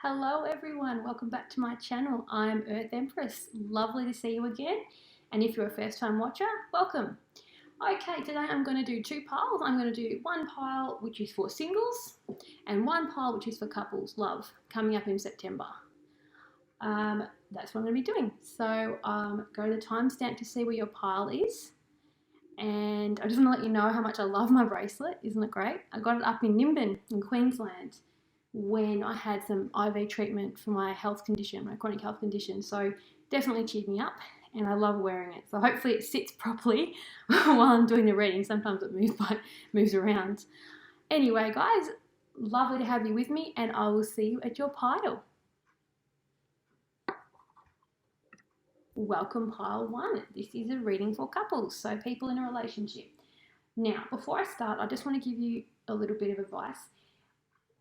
Hello everyone, welcome back to my channel. I'm Earth Empress. Lovely to see you again. And if you're a first time watcher, welcome. Okay, today I'm going to do two piles. I'm going to do one pile which is for singles and one pile which is for couples, love, coming up in September. That's what I'm going to be doing. So go to the timestamp to see where your pile is. And I just want to let you know how much I love my bracelet. Isn't it great? I got it up in Nimbin in Queensland when I had some IV treatment for my health condition, my chronic health condition. So definitely cheered me up and I love wearing it. So hopefully it sits properly while I'm doing the reading. Sometimes it moves around. Anyway, guys, lovely to have you with me and I will see you at your pile. Welcome pile one. This is a reading for couples, so people in a relationship. Now, before I start, I just want to give you a little bit of advice.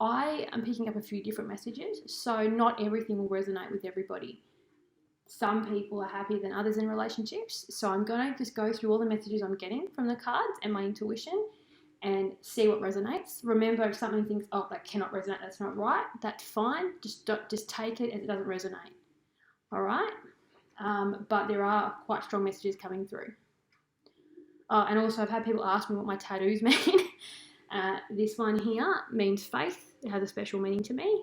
I am picking up a few different messages, so not everything will resonate with everybody. Some people are happier than others in relationships, so I'm going to just go through all the messages I'm getting from the cards and my intuition and see what resonates. Remember, if something thinks, oh, that cannot resonate, that's not right, that's fine. Just take it as it doesn't resonate. All right? But there are quite strong messages coming through. And also I've had people ask me what my tattoos mean. This one here means faith. It has a special meaning to me.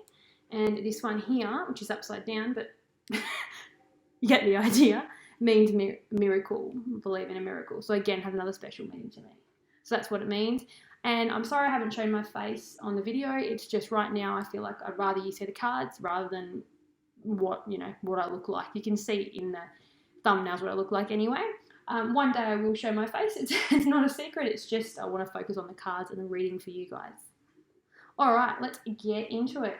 And this one here, which is upside down, but you get the idea, means miracle, believe in a miracle. So again, has another special meaning to me. So that's what it means. And I'm sorry I haven't shown my face on the video. It's just right now I feel like I'd rather you see the cards rather than what I look like. You can see in the thumbnails what I look like anyway. One day I will show my face. It's not a secret. It's just I want to focus on the cards and the reading for you guys. All right, let's get into it.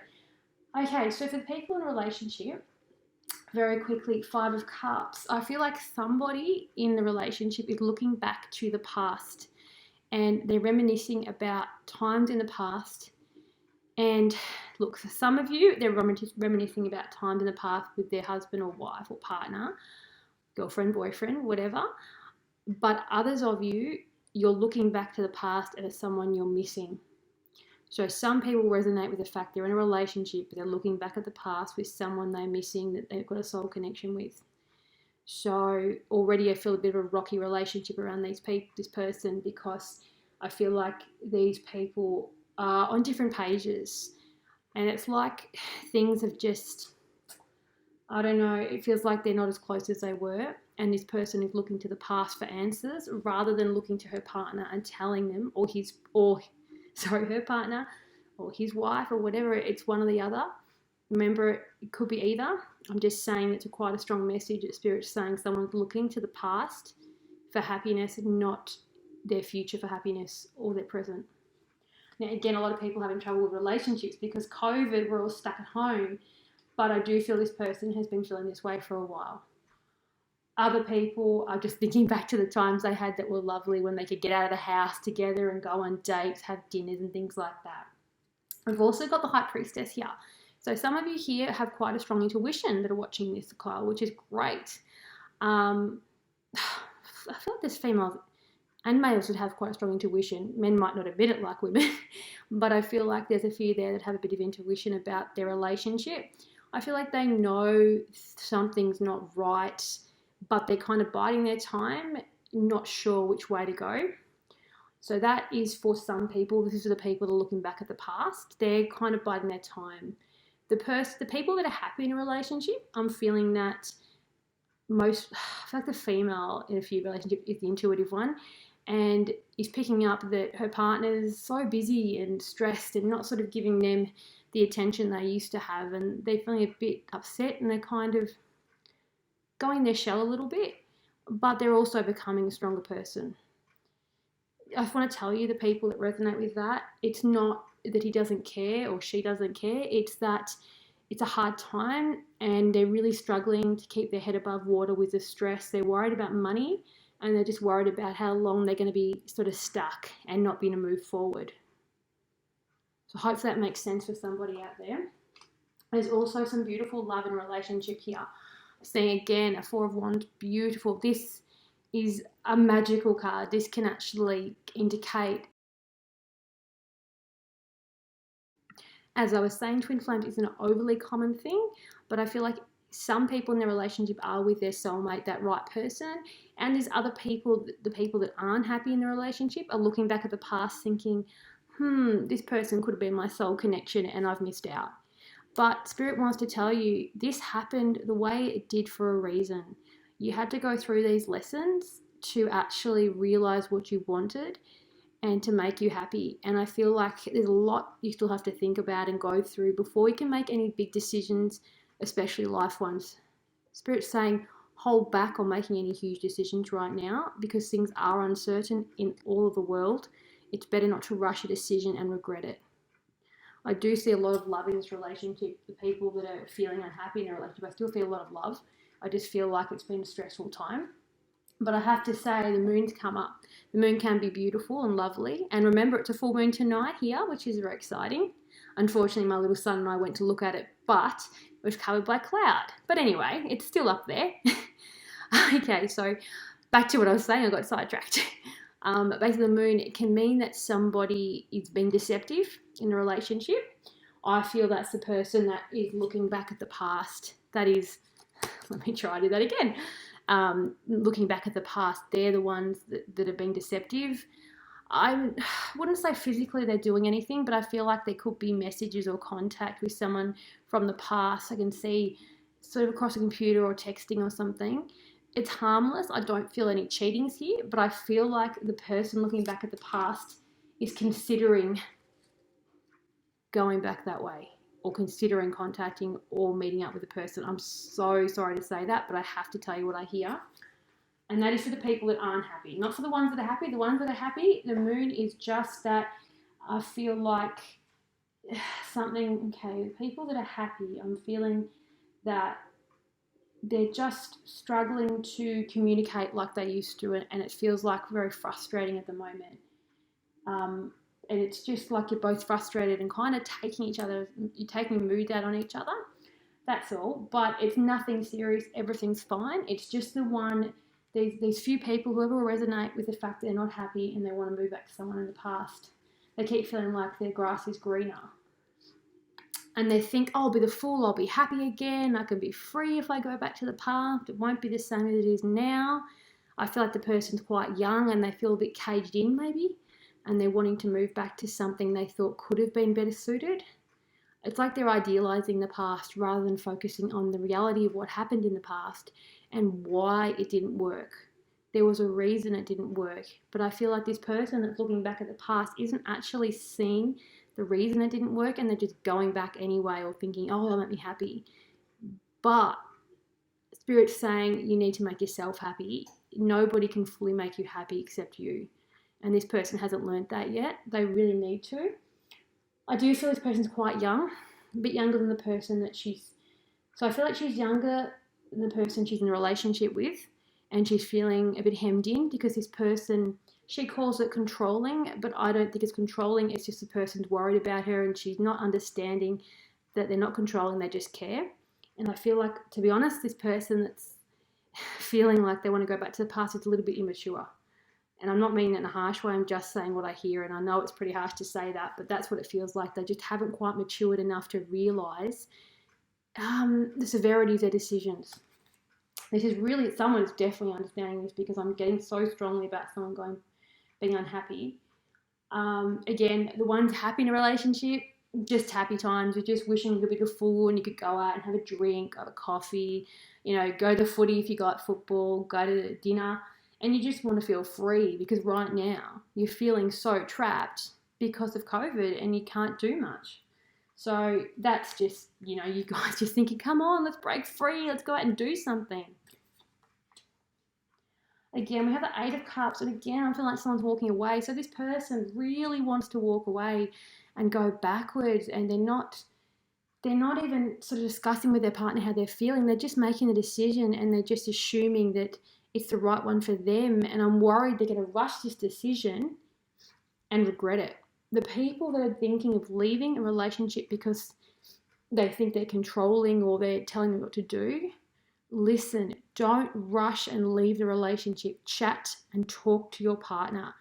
Okay, so for the people in a relationship, very quickly, 5 of Cups. I feel like somebody in the relationship is looking back to the past and they're reminiscing about times in the past. And look, for some of you, they're reminiscing about times in the past with their husband or wife or partner, girlfriend, boyfriend, whatever. But others of you, you're looking back to the past as someone you're missing. So some people resonate with the fact they're in a relationship, but they're looking back at the past with someone they're missing that they've got a soul connection with. So already I feel a bit of a rocky relationship around this person because I feel like these people are on different pages. And it's like things have just, I don't know, it feels like they're not as close as they were. And this person is looking to the past for answers rather than looking to her partner and telling them, her partner or his wife or whatever. It's one or the other. Remember, it could be either. I'm just saying it's quite a strong message that Spirit's saying someone's looking to the past for happiness and not their future for happiness or their present. Now, again, a lot of people having trouble with relationships because COVID, we're all stuck at home. But I do feel this person has been feeling this way for a while. Other people are just thinking back to the times they had that were lovely when they could get out of the house together and go on dates, have dinners and things like that. We've also got the High Priestess here. So some of you here have quite a strong intuition that are watching this, Kyle, which is great. I feel like there's females and males would have quite a strong intuition. Men might not admit it like women, but I feel like there's a few there that have a bit of intuition about their relationship. I feel like they know something's not right, but they're kind of biding their time, not sure which way to go. So that is for some people. This is for the people that are looking back at the past. They're kind of biding their time. The people that are happy in a relationship, I'm feeling that I feel like the female in a few relationships is the intuitive one and is picking up that her partner's so busy and stressed and not sort of giving them the attention they used to have, and they're feeling a bit upset and they're kind of going their shell a little bit, but they're also becoming a stronger person. I just want to tell you, the people that resonate with that, it's not that he doesn't care or she doesn't care, it's that it's a hard time and they're really struggling to keep their head above water with the stress. They're worried about money and they're just worried about how long they're going to be sort of stuck and not being able to move forward. So hopefully that makes sense for somebody out there. There's also some beautiful love and relationship here. Seeing again a 4 of Wands, beautiful. This is a magical card. This can actually indicate As I was saying, twin flames isn't an overly common thing, but I feel like some people in their relationship are with their soulmate, that right person, and there's other people, the people that aren't happy in the relationship are looking back at the past thinking, this person could have been my soul connection and I've missed out. But Spirit wants to tell you this happened the way it did for a reason. You had to go through these lessons to actually realize what you wanted and to make you happy. And I feel like there's a lot you still have to think about and go through before you can make any big decisions, especially life ones. Spirit's saying hold back on making any huge decisions right now because things are uncertain in all of the world. It's better not to rush a decision and regret it. I do see a lot of love in this relationship. The people that are feeling unhappy in a relationship, I still feel a lot of love. I just feel like it's been a stressful time. But I have to say, the moon's come up. The moon can be beautiful and lovely. And remember, it's a full moon tonight here, which is very exciting. Unfortunately, my little son and I went to look at it, but it was covered by cloud. But anyway, it's still up there. Okay, so back to what I was saying. I got sidetracked. Basically, the moon, it can mean that somebody is being deceptive in a relationship. I feel that's the person that is looking back at the past. That is, let me try to do that again. Looking back at the past, they're the ones that are being deceptive. I wouldn't say physically they're doing anything, but I feel like there could be messages or contact with someone from the past. I can see sort of across a computer or texting or something. It's harmless. I don't feel any cheatings here, but I feel like the person looking back at the past is considering going back that way or considering contacting or meeting up with a person. I'm so sorry to say that, but I have to tell you what I hear. And that is for the people that aren't happy. Not for the ones that are happy. The ones that are happy, the moon is just that. I feel like something, okay, the people that are happy, I'm feeling that they're just struggling to communicate like they used to, and it feels like very frustrating at the moment. And it's just like you're both frustrated and kind of you're taking a mood out on each other. That's all. But it's nothing serious. Everything's fine. It's just these few people, whoever will resonate with the fact that they're not happy and they want to move back to someone in the past. They keep feeling like their grass is greener. And they think, oh, I'll be the fool, I'll be happy again, I can be free if I go back to the past, it won't be the same as it is now. I feel like the person's quite young and they feel a bit caged in maybe, and they're wanting to move back to something they thought could have been better suited. It's like they're idealising the past rather than focusing on the reality of what happened in the past and why it didn't work. There was a reason it didn't work, but I feel like this person that's looking back at the past isn't actually seeing the reason it didn't work, and they're just going back anyway or thinking, oh, that'll make me happy. But Spirit's saying you need to make yourself happy. Nobody can fully make you happy except you. And this person hasn't learned that yet. They really need to. I do feel this person's quite young, a bit younger than the person that so I feel like she's younger than the person she's in a relationship with, and she's feeling a bit hemmed in because this person, she calls it controlling, but I don't think it's controlling. It's just the person's worried about her and she's not understanding that they're not controlling, they just care. And I feel like, to be honest, this person that's feeling like they want to go back to the past is a little bit immature. And I'm not meaning it in a harsh way, I'm just saying what I hear, and I know it's pretty harsh to say that, but that's what it feels like. They just haven't quite matured enough to realise the severity of their decisions. This is really, someone is definitely understanding this because I'm getting so strongly about someone being unhappy. Again, the ones happy in a relationship, just happy times. You're just wishing you could be the fool and you could go out and have a drink, have a coffee, go to the footy if you got football, go to dinner, and you just want to feel free because right now you're feeling so trapped because of COVID and you can't do much. So that's just, you guys just thinking, come on, let's break free, let's go out and do something. Again, we have the Eight of Cups, and again, I feel like someone's walking away. So this person really wants to walk away and go backwards, and they're not even sort of discussing with their partner how they're feeling. They're just making a decision, and they're just assuming that it's the right one for them. And I'm worried they're going to rush this decision and regret it. The people that are thinking of leaving a relationship because they think they're controlling or they're telling them what to do, listen, don't rush and leave the relationship. Chat and talk to your partner.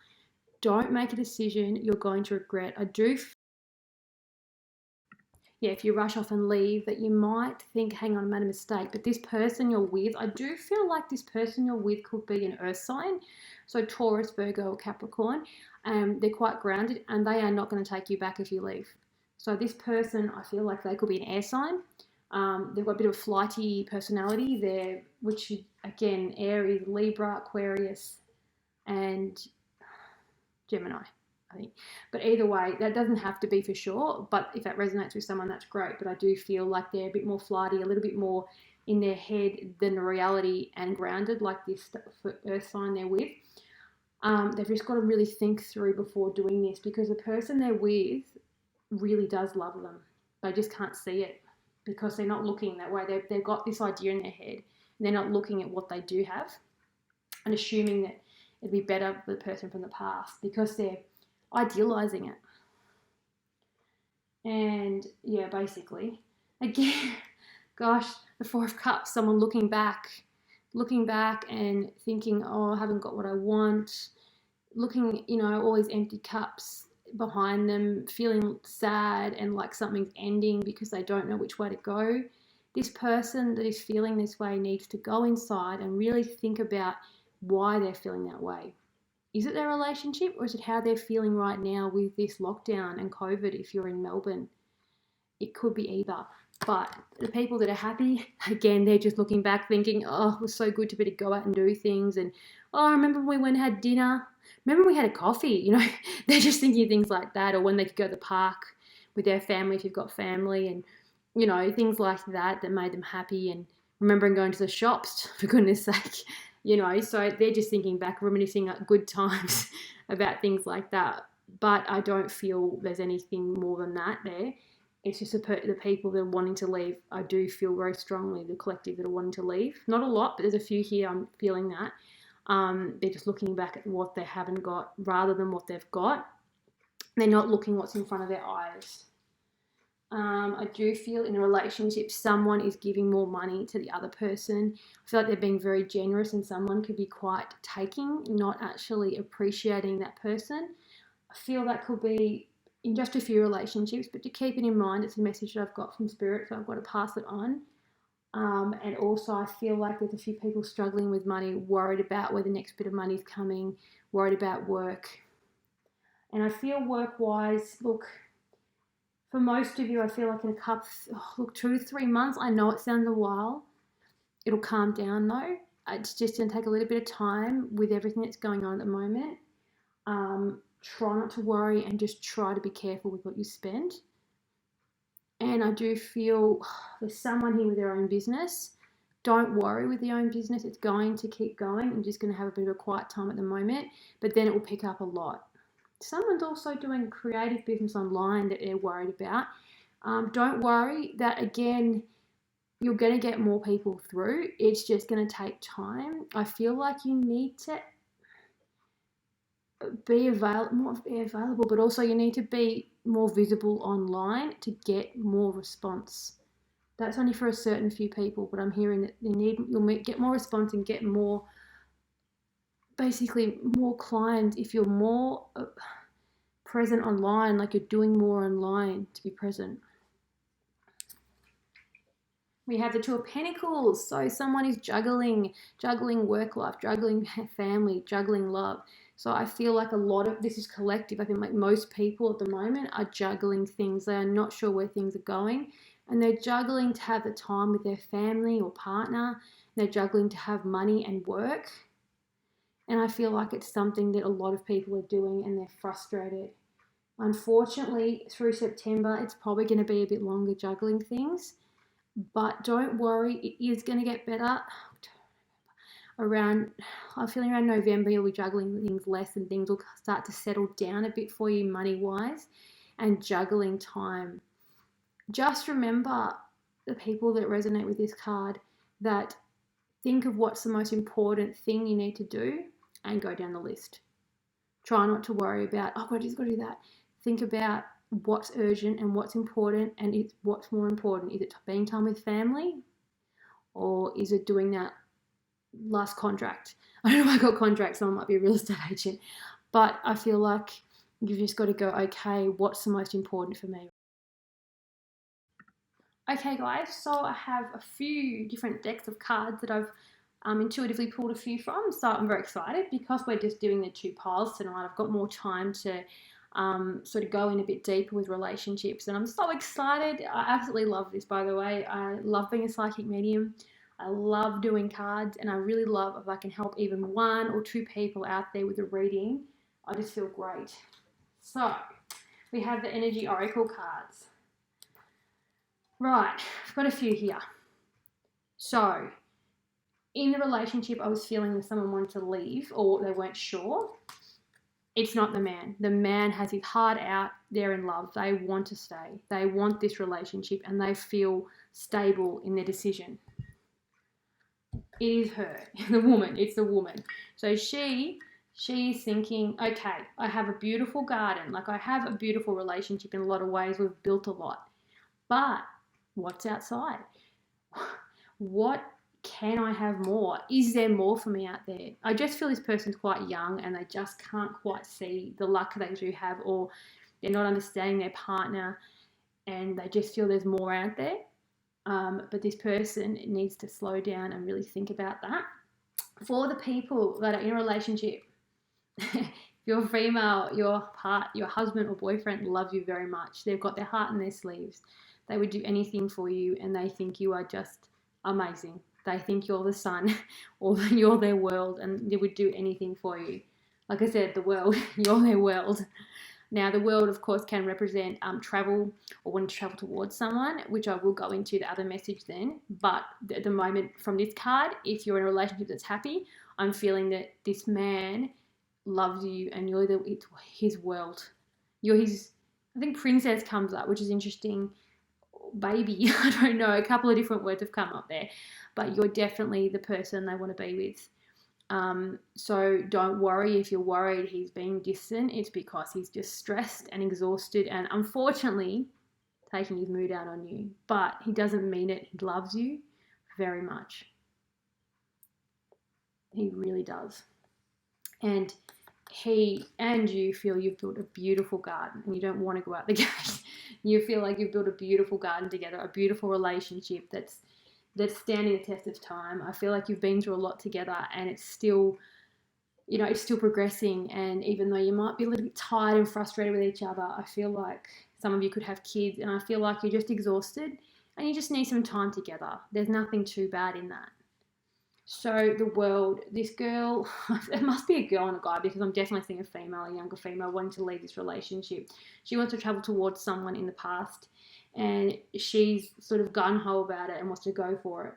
Don't make a decision you're going to regret. if you rush off and leave, that you might think, hang on, I made a mistake. But this person you're with, I do feel like this person you're with could be an earth sign. So Taurus, Virgo, or Capricorn. They're quite grounded and they are not going to take you back if you leave. So this person, I feel like they could be an air sign. They've got a bit of a flighty personality there, which again, Aries, Libra, Aquarius, and Gemini, I think. But either way, that doesn't have to be for sure. But if that resonates with someone, that's great. But I do feel like they're a bit more flighty, a little bit more in their head than the reality, and grounded, like this earth sign they're with. They've just got to really think through before doing this, because the person they're with really does love them. They just can't see it because they're not looking that way. They've got this idea in their head and they're not looking at what they do have and assuming that it'd be better for the person from the past because they're idealizing it. And yeah, basically, again, gosh, the Four of Cups, someone looking back and thinking, oh, I haven't got what I want, looking, all these empty cups behind them, feeling sad and like something's ending because they don't know which way to go. This person that is feeling this way needs to go inside and really think about why they're feeling that way. Is it their relationship, or is it how they're feeling right now with this lockdown and COVID if you're in Melbourne? It could be either. But the people that are happy, again, they're just looking back thinking, oh, it was so good to be able to go out and do things. And, oh, I remember when we went and had dinner. Remember we had a coffee, They're just thinking things like that. Or when they could go to the park with their family, if you've got family, and, things like that made them happy. And remembering going to the shops, for goodness sake, So they're just thinking back, reminiscing good times about things like that. But I don't feel there's anything more than that there. It's just the people that are wanting to leave. I do feel very strongly the collective that are wanting to leave. Not a lot, but there's a few here I'm feeling that. They're just looking back at what they haven't got rather than what they've got. They're not looking what's in front of their eyes. I do feel in a relationship someone is giving more money to the other person. I feel like they're being very generous and someone could be quite taking, not actually appreciating that person. I feel that could be in just a few relationships, but to keep it in mind, it's a message that I've got from Spirit, so I've got to pass it on. And also I feel like there's a few people struggling with money, worried about where the next bit of money is coming, worried about work. And I feel work-wise, look, for most of you, I feel like in a couple, 2 to 3 months, I know it sounds a while, it'll calm down though. It's just going to take a little bit of time with everything that's going on at the moment. Try not to worry and just try to be careful with what you spend. And I do feel there's someone here with their own business. Don't worry with your own business. It's going to keep going. You're just going to have a bit of a quiet time at the moment, but then it will pick up a lot. Someone's also doing a creative business online that they're worried about. Don't worry that, again, you're going to get more people through. It's just going to take time. I feel like you need to be available, but also you need to be more visible online to get more response. That's only for a certain few people, but I'm hearing that you'll get more response and get more, basically more clients if you're more present online, like you're doing more online to be present. We have the Two of Pentacles. So someone is juggling work life, juggling family, juggling love. So I feel like a lot of this is collective. I think like most people at the moment are juggling things. They are not sure where things are going. And they're juggling to have the time with their family or partner. They're juggling to have money and work. And I feel like it's something that a lot of people are doing and they're frustrated. Unfortunately, through September, it's probably going to be a bit longer juggling things. But don't worry, it is going to get better. I'm feeling around November, you'll be juggling things less and things will start to settle down a bit for you money-wise and juggling time. Just remember, the people that resonate with this card, that think of what's the most important thing you need to do and go down the list. Try not to worry about, oh, I just got to do that. Think about what's urgent and what's important, and it's what's more important. Is it being time with family, or is it doing that last contract? I don't know if I got contracts, someone might be a real estate agent, but I feel like you've just got to go, okay, what's the most important for me? Okay, guys, so I have a few different decks of cards that I've intuitively pulled a few from, so I'm very excited because we're just doing the two piles tonight. I've got more time to sort of go in a bit deeper with relationships, and I'm so excited. I absolutely love this, by the way. I love being a psychic medium. I love doing cards, and I really love if I can help even one or two people out there with a reading. I just feel great. So, we have the Energy Oracle cards. Right, I've got a few here. So, in the relationship I was feeling that someone wanted to leave or they weren't sure, it's not the man. The man has his heart out. They're in love. They want to stay. They want this relationship and they feel stable in their decision. It is her, the woman. It's the woman. So she is thinking, okay, I have a beautiful garden. Like I have a beautiful relationship in a lot of ways. We've built a lot. But what's outside? What can I have more? Is there more for me out there? I just feel this person's quite young and they just can't quite see the luck they do have, or they're not understanding their partner and they just feel there's more out there. But this person needs to slow down and really think about that. For the people that are in a relationship, if you're female, your husband or boyfriend loves you very much. They've got their heart in their sleeves. They would do anything for you and they think you are just amazing. They think you're the sun or you're their world and they would do anything for you. Like I said, the world, you're their world. Now, the world, of course, can represent travel or wanting to travel towards someone, which I will go into the other message then. But at the moment, from this card, if you're in a relationship that's happy, I'm feeling that this man loves you and you're his world. You're his, I think princess comes up, which is interesting. Baby, I don't know, a couple of different words have come up there, but you're definitely the person they want to be with. So don't worry if you're worried he's being distant. It's because he's just stressed and exhausted and unfortunately taking his mood out on you. But he doesn't mean it. He loves you very much. He really does. And he and you feel you've built a beautiful garden and you don't want to go out the gate. You feel like you've built a beautiful garden together, a beautiful relationship that's standing the test of time. I feel like you've been through a lot together and it's still, it's still progressing. And even though you might be a little bit tired and frustrated with each other, I feel like some of you could have kids and I feel like you're just exhausted and you just need some time together. There's nothing too bad in that. So the world, this girl, it must be a girl and a guy because I'm definitely seeing a female, a younger female wanting to leave this relationship. She wants to travel towards someone in the past and she's sort of gung-ho about it and wants to go for it.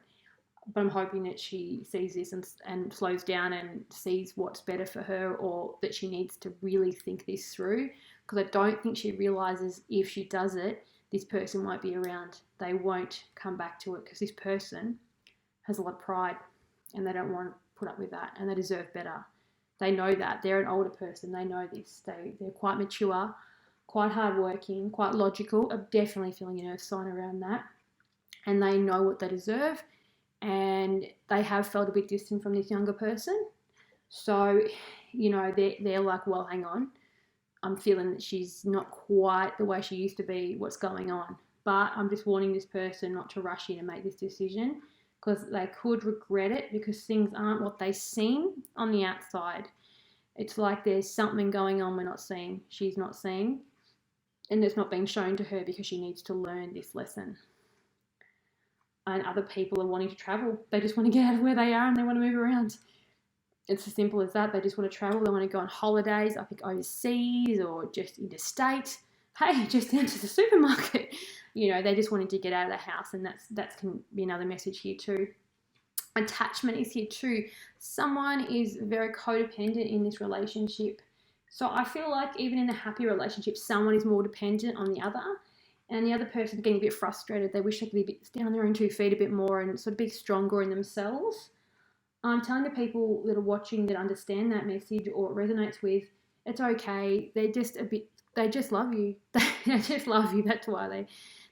But I'm hoping that she sees this and slows down and sees what's better for her or that she needs to really think this through because I don't think she realises if she does it, this person won't be around. They won't come back to it because this person has a lot of pride. And they don't want to put up with that and they deserve better. They know that. They're an older person. They know this. They're quite mature, quite hardworking, quite logical. I'm definitely feeling an earth sign around that. And they know what they deserve and they have felt a bit distant from this younger person. So, they're like, well, hang on. I'm feeling that she's not quite the way she used to be. What's going on? But I'm just warning this person not to rush in and make this decision because they could regret it because things aren't what they seem on the outside. It's like there's something going on we're not seeing, she's not seeing, and it's not being shown to her because she needs to learn this lesson. And other people are wanting to travel. They just want to get out of where they are and they want to move around. It's as simple as that. They just want to travel. They want to go on holidays, I think overseas or just interstate. Hey, just down to the supermarket. They just wanted to get out of the house and that can be another message here too. Attachment is here too. Someone is very codependent in this relationship. So I feel like even in a happy relationship, someone is more dependent on the other and the other person is getting a bit frustrated. They wish they could stand on their own 2 feet a bit more and sort of be stronger in themselves. I'm telling the people that are watching that understand that message or it resonates with, it's okay. They just love you. They just love you. That's why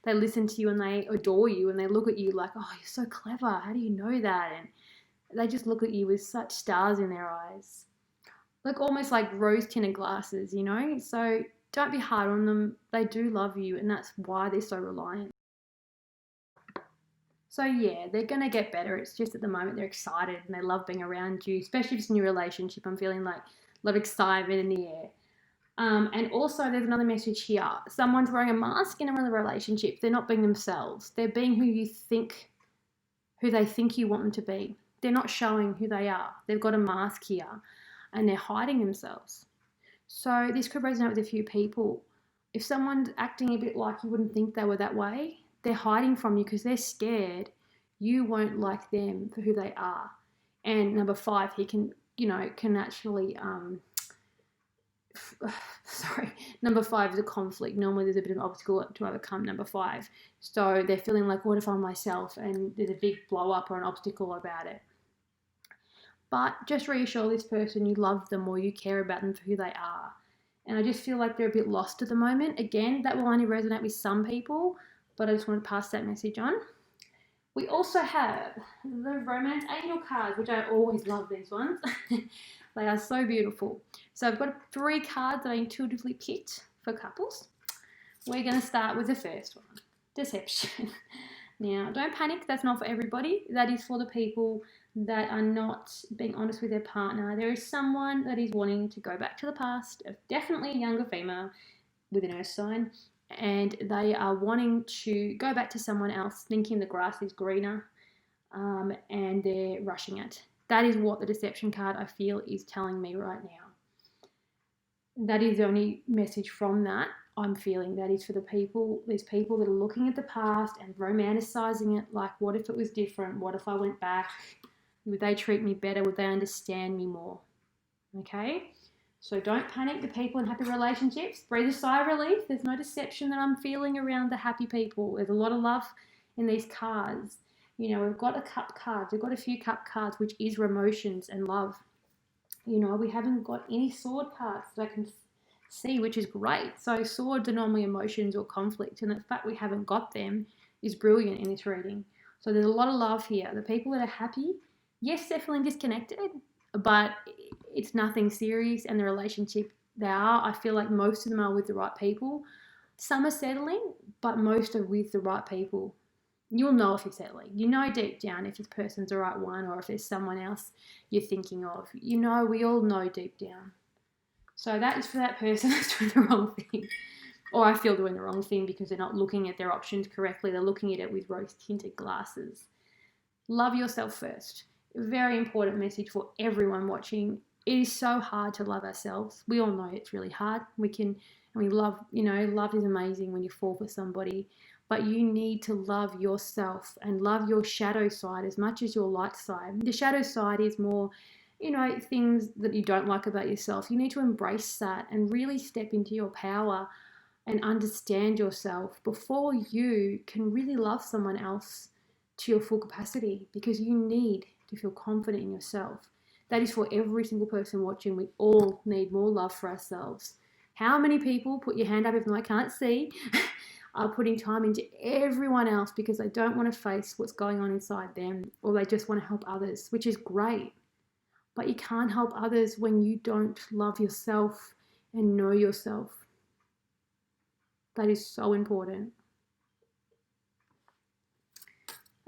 they listen to you and they adore you and they look at you like, oh, you're so clever. How do you know that? And they just look at you with such stars in their eyes. Like almost like rose tinted glasses, So don't be hard on them. They do love you and that's why they're so reliant. So yeah, they're going to get better. It's just at the moment they're excited and they love being around you, especially if it's a new relationship. I'm feeling like a lot of excitement in the air. And also, there's another message here. Someone's wearing a mask in a relationship. They're not being themselves. They're being who they think you want them to be. They're not showing who they are. They've got a mask here and they're hiding themselves. So this could resonate with a few people. If someone's acting a bit like you wouldn't think they were that way, they're hiding from you because they're scared you won't like them for who they are. And number 5, he can actually sorry, number 5 is a conflict. Normally there's a bit of an obstacle to overcome number 5. So they're feeling like, what if I'm myself? And there's a big blow up or an obstacle about it. But just reassure this person you love them or you care about them for who they are. And I just feel like they're a bit lost at the moment. Again, that will only resonate with some people, but I just want to pass that message on. We also have the Romance Angel cards, which I always love these ones. They are so beautiful. So I've got 3 cards that I intuitively picked for couples. We're going to start with the first one, Deception. Now, don't panic. That's not for everybody. That is for the people that are not being honest with their partner. There is someone that is wanting to go back to the past, definitely a younger female with an earth sign, and they are wanting to go back to someone else thinking the grass is greener, and they're rushing it. That is what the Deception card I feel is telling me right now. That is the only message from that I'm feeling. That is for these people that are looking at the past and romanticizing it, like, what if it was different? What if I went back? Would they treat me better? Would they understand me more? Okay? So don't panic, the people in happy relationships. Breathe a sigh of relief. There's no deception that I'm feeling around the happy people. There's a lot of love in these cards. You know, we've got a cup cards. We've got a few cup cards, which is emotions and love. You know, we haven't got any sword cards that I can see, which is great. So swords are normally emotions or conflict, and the fact we haven't got them is brilliant in this reading. So there's a lot of love here. The people that are happy, yes, they're feeling disconnected, but it's nothing serious, and the relationship I feel like most of them are with the right people. Some are settling, but most are with the right people. You'll know if you're settling. You know deep down if this person's the right one or if there's someone else you're thinking of. You know, we all know deep down. So that is for that person that's doing the wrong thing. Or I feel doing the wrong thing because they're not looking at their options correctly. They're looking at it with rose-tinted glasses. Love yourself first. Very important message for everyone watching. It is so hard to love ourselves. We all know it's really hard. We love, love is amazing when you fall for somebody. But you need to love yourself and love your shadow side as much as your light side. The shadow side is more, things that you don't like about yourself. You need to embrace that and really step into your power and understand yourself before you can really love someone else to your full capacity, because you need to feel confident in yourself. That is for every single person watching. We all need more love for ourselves. How many people, put your hand up if I can't see, are putting time into everyone else because they don't want to face what's going on inside them, or they just want to help others, which is great. But you can't help others when you don't love yourself and know yourself. That is so important.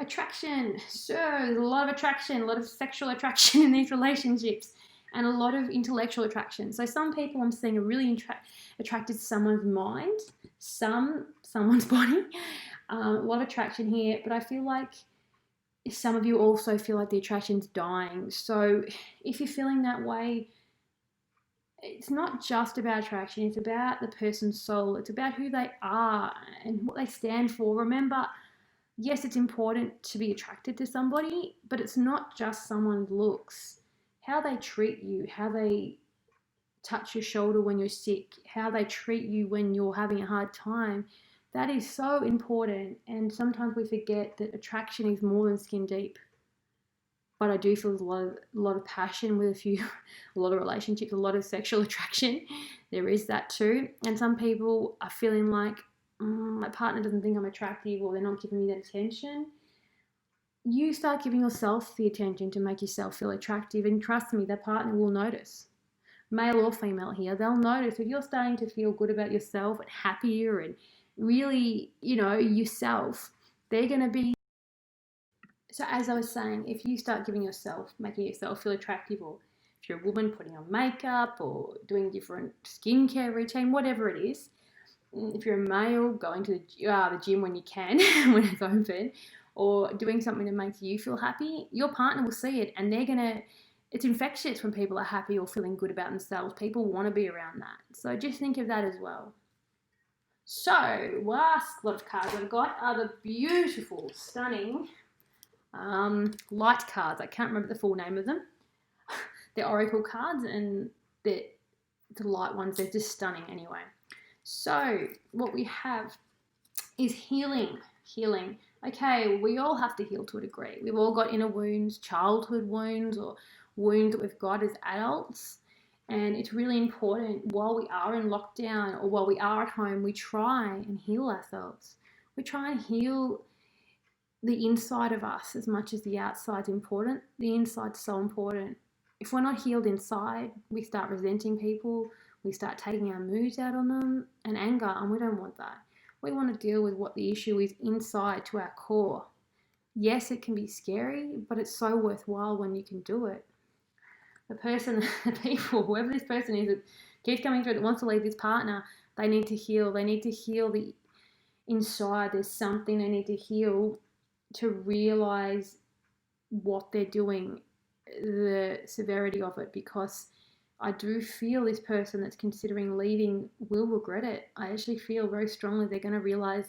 Attraction. So there's a lot of attraction, a lot of sexual attraction in these relationships, and a lot of intellectual attraction. So some people I'm seeing are really attracted to someone's mind, someone's body. A lot of attraction here, but I feel like some of you also feel like the attraction's dying. So if you're feeling that way, it's not just about attraction. It's about the person's soul. It's about who they are and what they stand for. Remember, yes, it's important to be attracted to somebody, but it's not just someone's looks. How they treat you, how they touch your shoulder when you're sick, how they treat you when you're having a hard time, that is so important. And sometimes we forget that attraction is more than skin deep. But I do feel there's a lot of passion with a lot of relationships, a lot of sexual attraction. There is that too. And some people are feeling like, my partner doesn't think I'm attractive, or they're not giving me that attention. You start giving yourself the attention to make yourself feel attractive, and trust me, that partner will notice. Male or female here, they'll notice if you're starting to feel good about yourself and happier and really, yourself, they're going to be So as I was saying, if you start making yourself feel attractive, or if you're a woman, putting on makeup or doing different skincare routine, whatever it is, if you're a male, going to the gym when you can, when it's open, or doing something that makes you feel happy, your partner will see it, and it's infectious when people are happy or feeling good about themselves. People want to be around that. So just think of that as well. So, last lot of cards I've got are the beautiful, stunning light cards. I can't remember the full name of them. They're oracle cards, and the light ones, they're just stunning anyway. So, what we have is healing. Healing. Okay, we all have to heal to a degree. We've all got inner wounds, childhood wounds, or wounds that we've got as adults. And it's really important while we are in lockdown or while we are at home, we try and heal ourselves. We try and heal the inside of us as much as the outside's important. The inside's so important. If we're not healed inside, we start resenting people, we start taking our moods out on them and anger, and we don't want that. We want to deal with what the issue is inside to our core. Yes, it can be scary, but it's so worthwhile when you can do it. The people, whoever this person is that keeps coming through that wants to leave this partner, they need to heal. They need to heal the inside. There's something they need to heal to realize what they're doing, the severity of it, because I do feel this person that's considering leaving will regret it. I actually feel very strongly they're going to realize,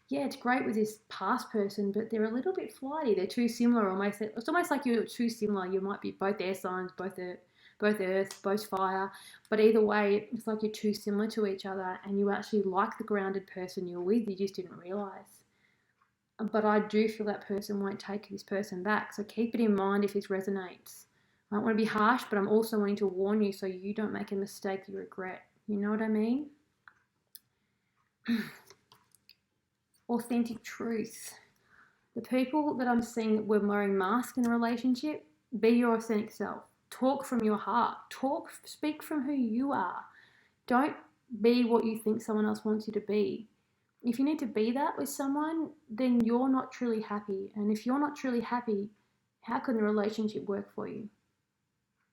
yeah, it's great with this past person, but they're a little bit flighty. They're too similar. Almost, it's almost like you're too similar. You might be both air signs, both earth, both fire. But either way, it's like you're too similar to each other, and you actually like the grounded person you're with. You just didn't realize. But I do feel that person won't take this person back. So keep it in mind if this resonates. I don't want to be harsh, but I'm also wanting to warn you so you don't make a mistake you regret. You know what I mean? Authentic truth. The people that I'm seeing that were wearing masks in a relationship, be your authentic self. Talk from your heart. Speak from who you are. Don't be what you think someone else wants you to be. If you need to be that with someone, then you're not truly happy. And if you're not truly happy, how can the relationship work for you?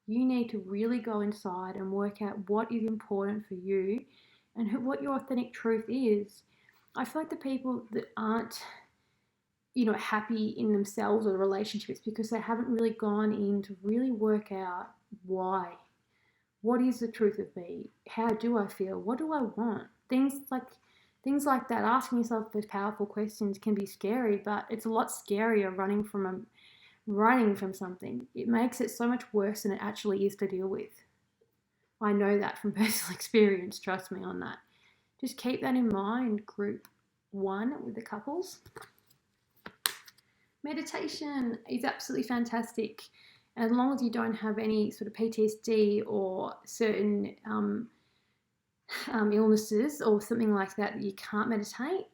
You need to really go inside and work out what is important for you and what your authentic truth is. I feel like the people that aren't, happy in themselves or the relationships because they haven't really gone in to really work out why. What is the truth of me? How do I feel? What do I want? Things like that, asking yourself those powerful questions can be scary, but it's a lot scarier running from something. It makes it so much worse than it actually is to deal with. I know that from personal experience, trust me on that. Just keep that in mind, group 1 with the couples. Meditation is absolutely fantastic. As long as you don't have any sort of PTSD or certain illnesses or something like that you can't meditate,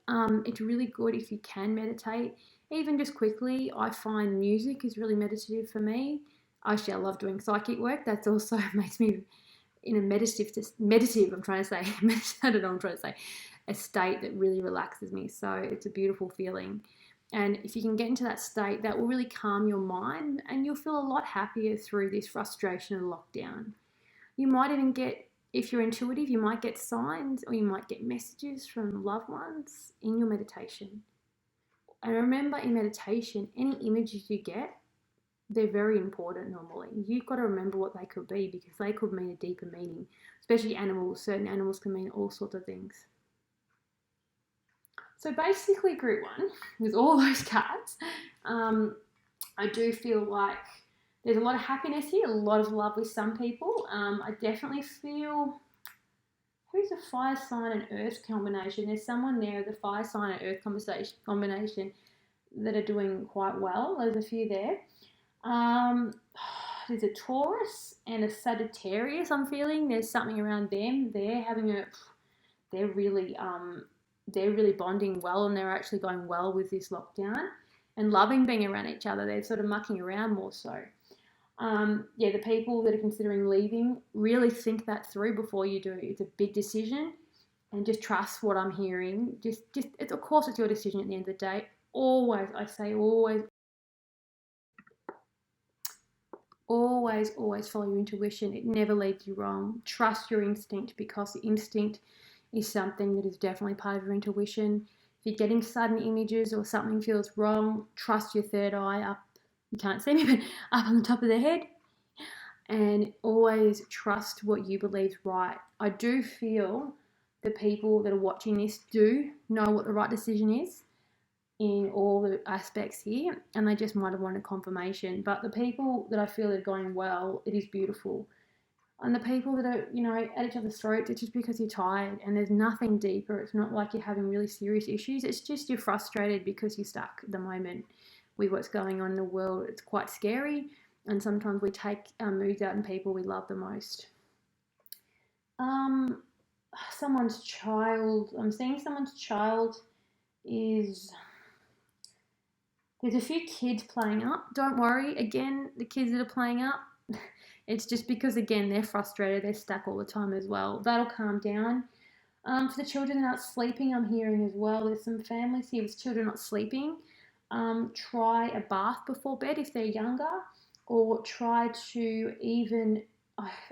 it's really good if you can meditate. Even just quickly, I find music is really meditative for me. Actually, I love doing psychic work. That's also makes me in a meditative, I'm trying to say, I don't know what I'm trying to say, a state that really relaxes me. So it's a beautiful feeling. And if you can get into that state, that will really calm your mind and you'll feel a lot happier through this frustration of lockdown. You might even get, if you're intuitive, you might get signs or you might get messages from loved ones in your meditation. And remember, in meditation, any images you get, they're very important normally. You've got to remember what they could be because they could mean a deeper meaning, especially animals. Certain animals can mean all sorts of things. So basically, group 1, with all those cards, I do feel like there's a lot of happiness here, a lot of love with some people. I definitely feel, who's a fire sign and earth combination? There's someone there, the fire sign and earth combination that are doing quite well. There's a few there. There's a Taurus and a Sagittarius. I'm feeling there's something around them. They're really bonding well, and they're actually going well with this lockdown and loving being around each other. They're sort of mucking around more so. The people that are considering leaving, really think that through before you do. It's a big decision, and just trust what I'm hearing. Of course, it's your decision at the end of the day. Always, I say always, Always, always follow your intuition. It never leads you wrong. Trust your instinct, because the instinct is something that is definitely part of your intuition. If you're getting sudden images or something feels wrong, trust your third eye up. You can't see me, but up on the top of the head. And always trust what you believe is right. I do feel the people that are watching this do know what the right decision is in all the aspects here, and they just might have wanted confirmation. But the people that I feel are going well, it is beautiful. And the people that are, at each other's throats, it's just because you're tired and there's nothing deeper. It's not like you're having really serious issues. It's just you're frustrated because you're stuck at the moment with what's going on in the world. It's quite scary, and sometimes we take our moods out on people we love the most. Someone's child, I'm seeing someone's child is, there's a few kids playing up. Don't worry, again, the kids that are playing up, it's just because, again, they're frustrated, they're stuck all the time as well. That'll calm down. For the children that aren't sleeping, I'm hearing as well, there's some families here with children not sleeping. Try a bath before bed if they're younger, or try to even,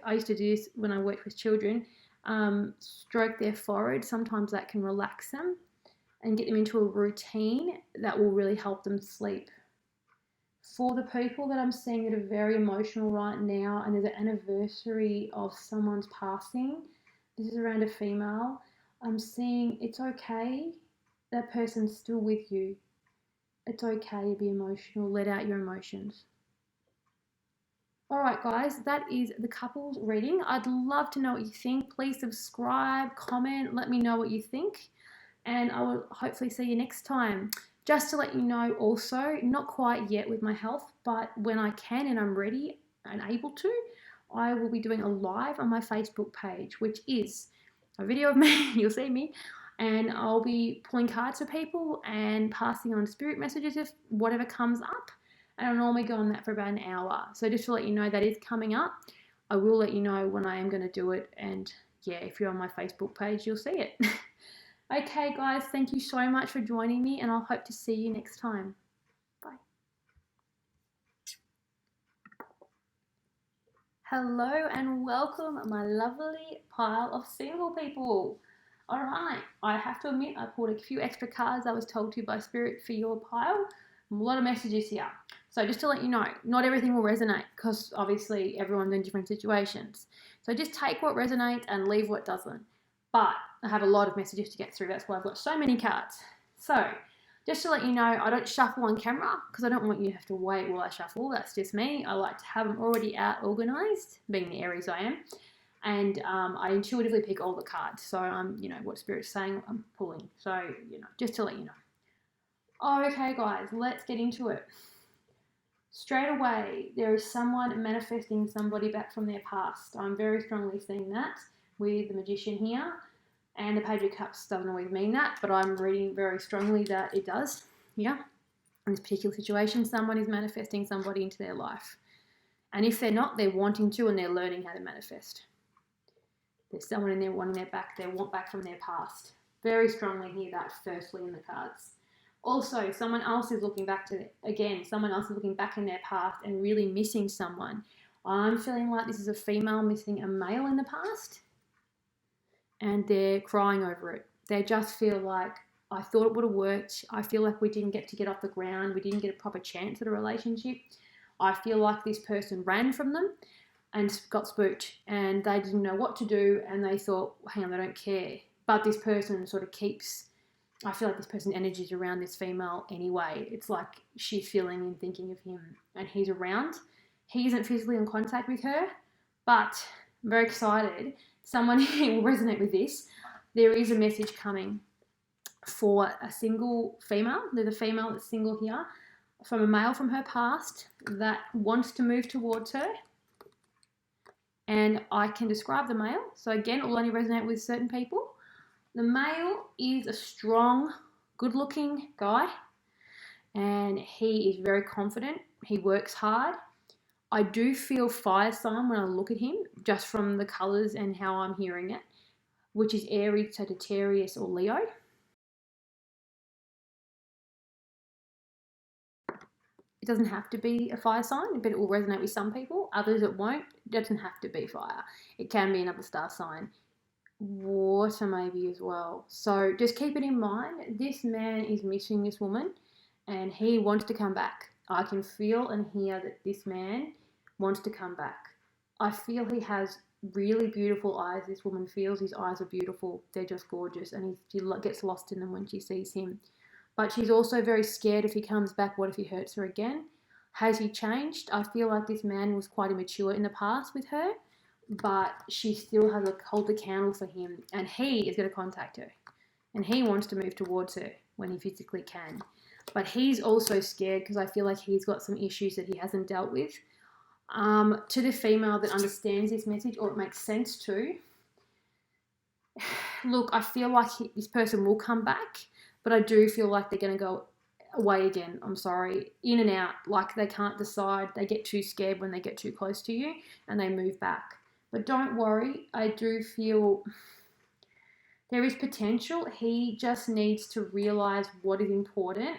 I used to do this when I worked with children, stroke their forehead. Sometimes that can relax them and get them into a routine that will really help them sleep. For the people that I'm seeing that are very emotional right now, and there's an anniversary of someone's passing, this is around a female, I'm seeing it's okay, that person's still with you. It's okay to be emotional, let out your emotions. Alright guys, that is the couples reading. I'd love to know what you think. Please subscribe, comment, let me know what you think, and I will hopefully see you next time. Just to let you know also, not quite yet with my health, but when I can and I'm ready and able to, I will be doing a live on my Facebook page, which is a video of me, you'll see me, and I'll be pulling cards for people and passing on spirit messages if whatever comes up, and I'll normally go on that for about an hour. So just to let you know, that is coming up. I will let you know when I am going to do it, and yeah, if you're on my Facebook page, you'll see it. Okay guys, thank you so much for joining me, and I'll hope to see you next time. Bye. Hello and welcome, my lovely pile of single people. Alright, I have to admit I pulled a few extra cards I was told to by Spirit for your pile. A lot of messages here. So just to let you know, not everything will resonate, because obviously everyone's in different situations. So just take what resonates and leave what doesn't. But I have a lot of messages to get through. That's why I've got so many cards. So just to let you know, I don't shuffle on camera because I don't want you to have to wait while I shuffle. That's just me. I like to have them already out organised, being the Aries I am. And I intuitively pick all the cards. So I'm, what Spirit's saying, I'm pulling. So, just to let you know. Okay, guys, let's get into it. Straight away, there is someone manifesting somebody back from their past. I'm very strongly seeing that with the Magician here, and the Page of Cups doesn't always mean that, but I'm reading very strongly that it does. Yeah, in this particular situation, someone is manifesting somebody into their life, and if they're not, they're wanting to, and they're learning how to manifest. There's someone in there wanting their back, they want back from their past. Very strongly hear that firstly in the cards. Also, someone else is looking back someone else is looking back in their past and really missing someone. I'm feeling like this is a female missing a male in the past, and they're crying over it. They just feel like, I thought it would have worked. I feel like we didn't get off the ground. We didn't get a proper chance at a relationship. I feel like this person ran from them and got spooked, and they didn't know what to do, and they thought, hang on, they don't care. But this person sort of keeps, I feel like this person's energy is around this female anyway. It's like she's feeling and thinking of him, and he's around. He isn't physically in contact with her, but I'm very excited. Someone will resonate with this. There is a message coming for a single female. There's a female that's single here, from a male from her past that wants to move towards her. And I can describe the male. So again, it will only resonate with certain people. The male is a strong, good-looking guy, and he is very confident. He works hard. I do feel fire sign when I look at him, just from the colours and how I'm hearing it, which is Aries, Sagittarius, or Leo. It doesn't have to be a fire sign, but it will resonate with some people. Others it won't. It doesn't have to be fire. It can be another star sign. Water maybe as well. So just keep it in mind. This man is missing this woman and he wants to come back. I can feel and hear that this man wants to come back. I feel he has really beautiful eyes. This woman feels his eyes are beautiful. They're just gorgeous, and she gets lost in them when she sees him. But she's also very scared if he comes back. What if he hurts her again? Has he changed? I feel like this man was quite immature in the past with her, but she still has to hold the candle for him, and he is going to contact her, and he wants to move towards her when he physically can. But he's also scared because I feel like he's got some issues that he hasn't dealt with. To the female that understands this message, or it makes sense to, look, I feel like this person will come back, but I do feel like they're going to go away again. I'm sorry, in and out, like they can't decide. They get too scared when they get too close to you and they move back. But don't worry, I do feel there is potential. He just needs to realize what is important.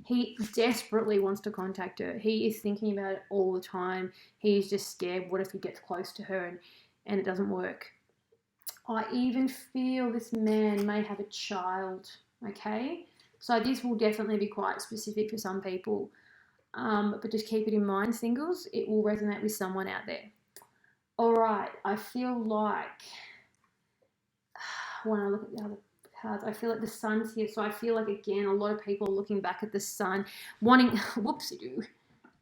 He desperately wants to contact her. He is thinking about it all the time. He's just scared. What if he gets close to her and it doesn't work? I even feel this man may have a child, okay? So this will definitely be quite specific for some people. But just keep it in mind, singles, it will resonate with someone out there. All right, I feel like when I look at the other cards, I feel like the sun's here. So I feel like, again, a lot of people are looking back at the sun, wanting, whoopsie-doo.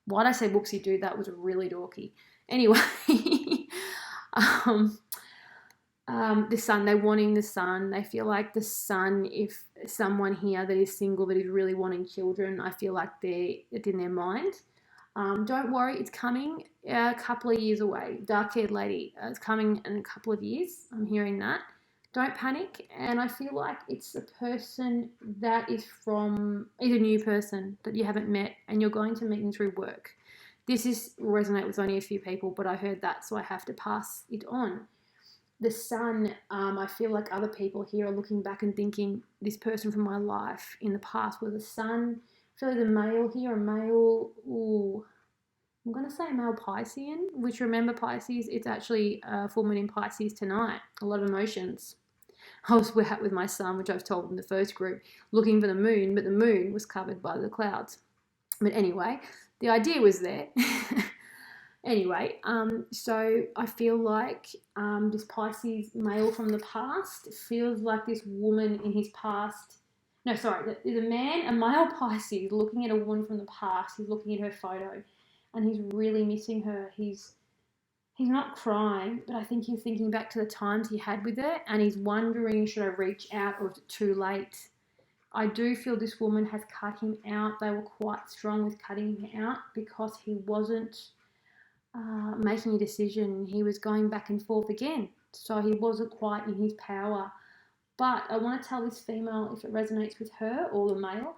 Why'd I say whoopsie-doo? That was really dorky. Anyway, the sun, they're wanting the sun. They feel like the sun, if someone here that is single, that is really wanting children, I feel like it's in their mind. Don't worry, it's coming a couple of years away. Dark-haired lady, it's coming in a couple of years. I'm hearing that. Don't panic. And I feel like it's a person that is a new person that you haven't met and you're going to meet them through work. This resonate with only a few people, but I heard that, so I have to pass it on. The sun, I feel like other people here are looking back and thinking this person from my life in the past was a sun. I feel like the male here, I'm going to say a male Piscean, which, remember, Pisces, it's actually full moon in Pisces tonight. A lot of emotions. I was out with my son, which I've told in the first group, looking for the moon, but the moon was covered by the clouds. But anyway, the idea was there. Anyway, so I feel like this Pisces male from the past feels like this woman in his past. No, sorry, there's a man, a male Pisces, looking at a woman from the past. He's looking at her photo and he's really missing her. He's not crying, but I think he's thinking back to the times he had with her and he's wondering, should I reach out or is it too late? I do feel this woman has cut him out. They were quite strong with cutting him out because he wasn't making a decision. He was going back and forth again, so he wasn't quite in his power. But I want to tell this female, if it resonates with her or the male,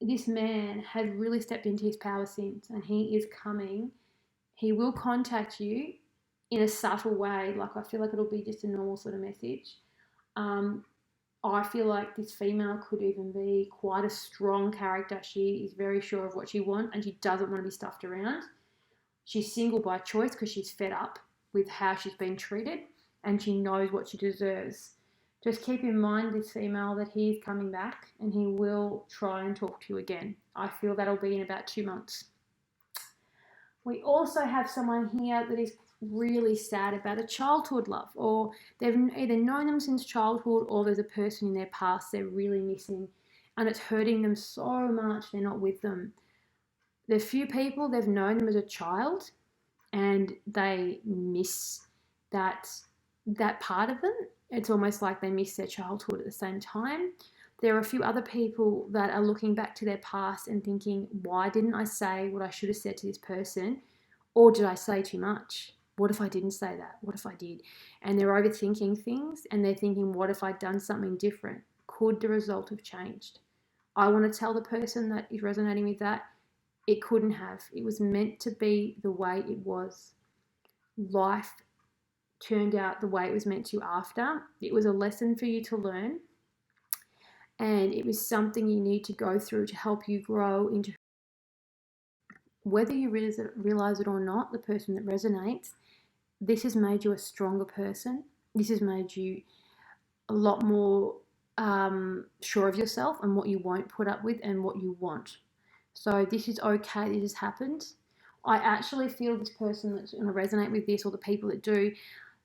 this man has really stepped into his power since, and he is coming. He will contact you in a subtle way. Like, I feel like it'll be just a normal sort of message. I feel like this female could even be quite a strong character. She is very sure of what she wants and she doesn't want to be stuffed around. She's single by choice because she's fed up with how she's been treated and she knows what she deserves. Just keep in mind, this female, that he is coming back and he will try and talk to you again. I feel that'll be in about 2 months. We also have someone here that is really sad about a childhood love, or they've either known them since childhood or there's a person in their past they're really missing and it's hurting them so much they're not with them. There's few people, they've known them as a child and they miss that part of them. It's almost like they miss their childhood at the same time. There are a few other people that are looking back to their past and thinking, why didn't I say what I should have said to this person? Or did I say too much? What if I didn't say that? What if I did? And they're overthinking things and they're thinking, what if I'd done something different? Could the result have changed? I want to tell the person that is resonating with that, it couldn't have. It was meant to be the way it was. Life turned out the way it was meant to after. It was a lesson for you to learn. And it was something you need to go through to help you grow into whether you realize it or not, the person that resonates, this has made you a stronger person. This has made you a lot more sure of yourself and what you won't put up with and what you want. So this is okay. This has happened. I actually feel this person that's going to resonate with this, or the people that do,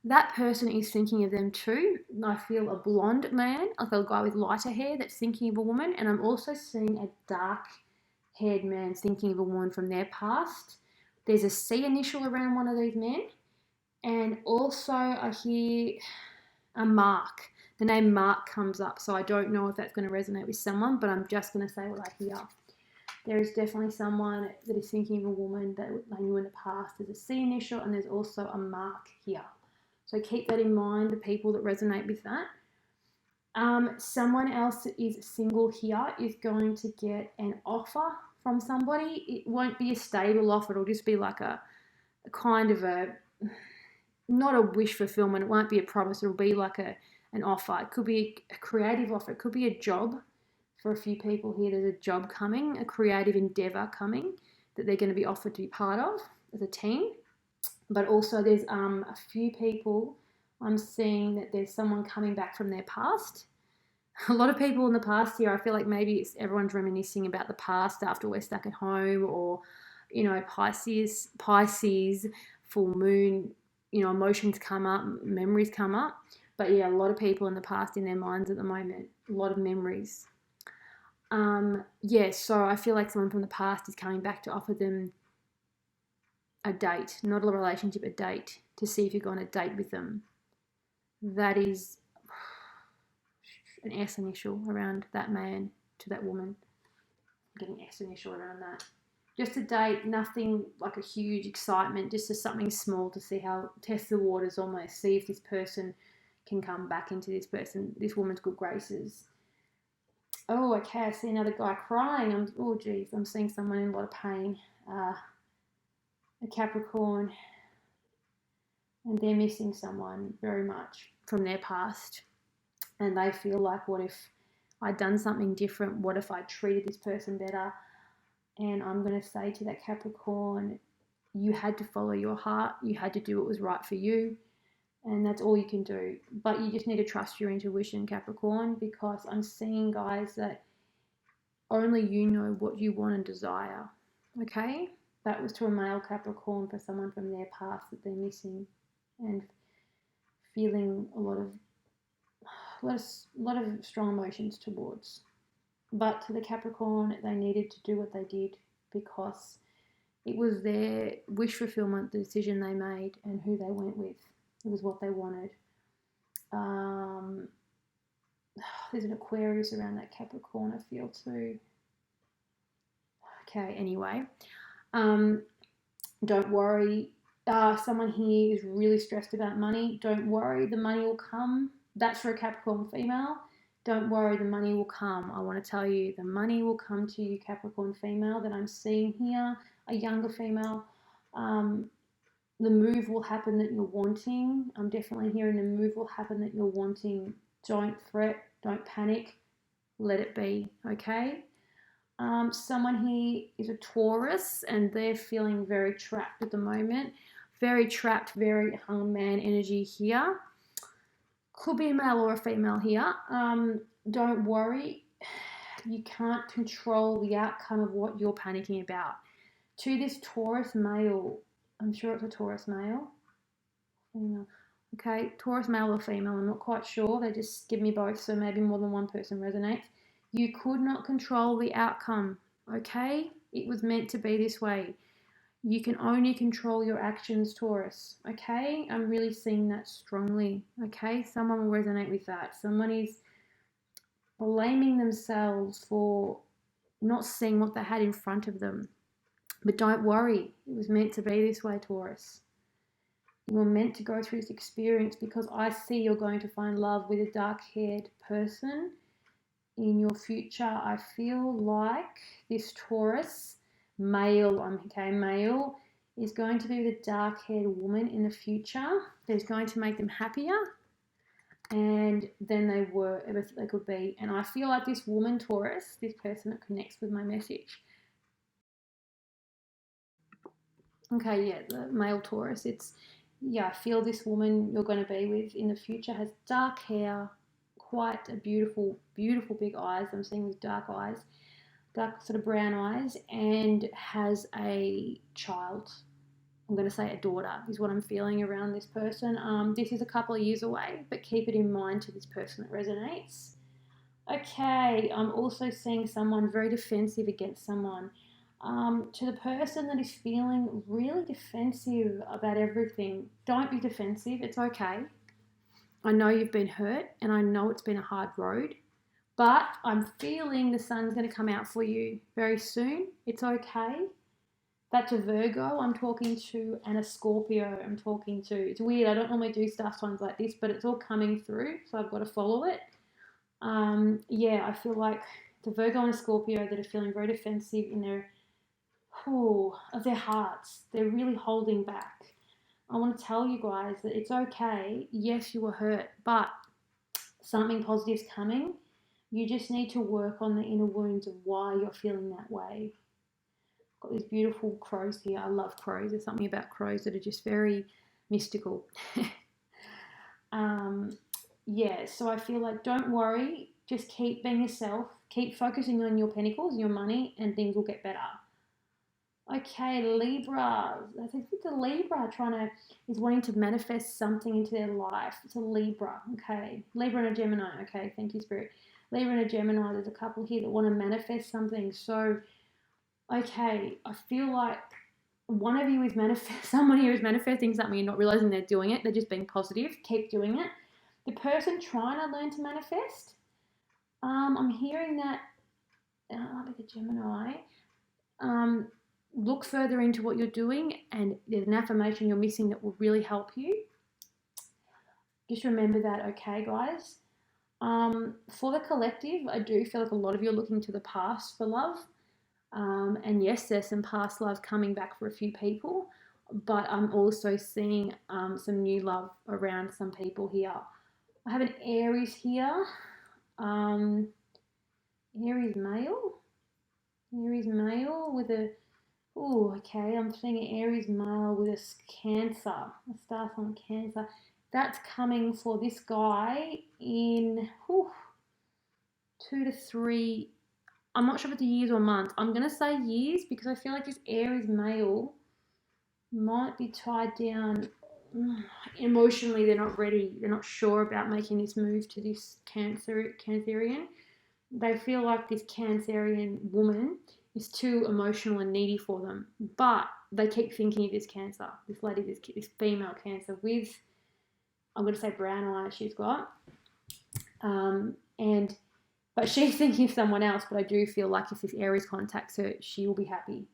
that person is thinking of them too. I feel a blonde man, like a guy with lighter hair that's thinking of a woman, and I'm also seeing a dark haired man thinking of a woman from their past. There's a C initial around one of these men, and also I hear a Mark. The name Mark comes up, so I don't know if that's going to resonate with someone, but I'm just going to say what I hear. There is definitely someone that is thinking of a woman that they knew in the past. There's a C initial, and there's also a Mark here. So keep that in mind, the people that resonate with that. Someone else that is single here is going to get an offer from somebody. It won't be a stable offer. It'll just be like a kind of a, not a wish fulfillment. It won't be a promise. It'll be like an offer. It could be a creative offer. It could be a job. For a few people here, there's a job coming, a creative endeavour coming that they're going to be offered to be part of as a team. But also there's a few people, I'm seeing that there's someone coming back from their past. A lot of people in the past here, I feel like maybe it's everyone's reminiscing about the past after we're stuck at home, or, you know, Pisces, full moon, you know, emotions come up, memories come up. But yeah, a lot of people in the past in their minds at the moment, a lot of memories. So I feel like someone from the past is coming back to offer them a date, not a relationship, a date, to see if you're going to date with them. That is an S initial around that man to that woman. I'm getting S initial around that. Just a date, nothing like a huge excitement, just something small to see how, test the waters almost, see if this person can come back into this woman's good graces. Oh, okay, I see another guy crying. I'm seeing someone in a lot of pain. A Capricorn, and they're missing someone very much from their past. And they feel like, what if I'd done something different? What if I treated this person better? And I'm going to say to that Capricorn, you had to follow your heart. You had to do what was right for you. And that's all you can do. But you just need to trust your intuition, Capricorn, because I'm seeing, guys, that only you know what you want and desire. Okay? That was to a male Capricorn, for someone from their past that they're missing and feeling a lot of strong emotions towards. But to the Capricorn, they needed to do what they did because it was their wish fulfillment, the decision they made, and who they went with. It was what they wanted. There's an Aquarius around that Capricorn, I feel too. Okay, anyway. Don't worry. Someone here is really stressed about money. Don't worry, the money will come. That's for a Capricorn female. Don't worry, the money will come. I want to tell you, the money will come to you, Capricorn female, that I'm seeing here, a younger female. The move will happen that you're wanting. I'm definitely hearing the move will happen that you're wanting. Don't fret, don't panic, let it be, okay? Someone here is a Taurus and they're feeling very trapped at the moment. Very trapped, very hung man energy here. Could be a male or a female here. Don't worry. You can't control the outcome of what you're panicking about. To this Taurus male, I'm sure it's a Taurus male. Female. Okay, Taurus male or female, I'm not quite sure. They just give me both, so maybe more than one person resonates. You could not control the outcome, okay? It was meant to be this way. You can only control your actions, Taurus, okay? I'm really seeing that strongly, okay? Someone will resonate with that. Someone is blaming themselves for not seeing what they had in front of them. But don't worry, it was meant to be this way, Taurus. You were meant to go through this experience because I see you're going to find love with a dark-haired person in your future. I feel like this Taurus male is going to be with a dark-haired woman in the future. That's going to make them happier and than they could be. And I feel like this woman, Taurus, this person that connects with my message, Okay, yeah, the male Taurus. I feel this woman you're going to be with in the future has dark hair, quite a beautiful, beautiful big eyes. I'm seeing with dark eyes, dark sort of brown eyes, and has a child. I'm going to say a daughter is what I'm feeling around this person. This is a couple of years away, but keep it in mind to this person that resonates. Okay, I'm also seeing someone very defensive against someone. To the person that is feeling really defensive about everything, don't be defensive. It's okay. I know you've been hurt and I know it's been a hard road, but I'm feeling the sun's going to come out for you very soon. It's okay. That's a Virgo I'm talking to and a Scorpio I'm talking to. It's weird. I don't normally do star signs like this, but it's all coming through, so I've got to follow it. I feel like the Virgo and a Scorpio that are feeling very defensive in of their hearts. They're really holding back. I want to tell you guys that it's okay. Yes, you were hurt, but something positive's coming. You just need to work on the inner wounds of why you're feeling that way. Got these beautiful crows here. I love crows. There's something about crows that are just very mystical. So I feel like don't worry. Just keep being yourself. Keep focusing on your pentacles, your money, and things will get better. Okay, Libra. I think it's a Libra is wanting to manifest something into their life. It's a Libra. Okay, Libra and a Gemini. Okay, thank you, Spirit. Libra and a Gemini. There's a couple here that want to manifest something. So, okay, I feel like one of you is someone here is manifesting something and not realizing they're doing it. They're just being positive. Keep doing it. The person trying to learn to manifest, I'm hearing that, might be the Gemini, look further into what you're doing and there's an affirmation you're missing that will really help you. Just remember that, okay, guys? For the collective, I do feel like a lot of you are looking to the past for love. And yes, there's some past love coming back for a few people, but I'm also seeing some new love around some people here. I have an Aries here. Aries male with a, I'm seeing an Aries male with a Cancer, a star sign Cancer. That's coming for this guy in 2 to 3. I'm not sure if it's years or months. I'm going to say years because I feel like this Aries male might be tied down emotionally. They're not ready. They're not sure about making this move to this Cancerian. They feel like this Cancerian woman is too emotional and needy for them. But they keep thinking of this Cancer, this lady, this female Cancer with, I'm going to say brown eyes she's got. But she's thinking of someone else, but I do feel like if this Aries contacts her, she will be happy.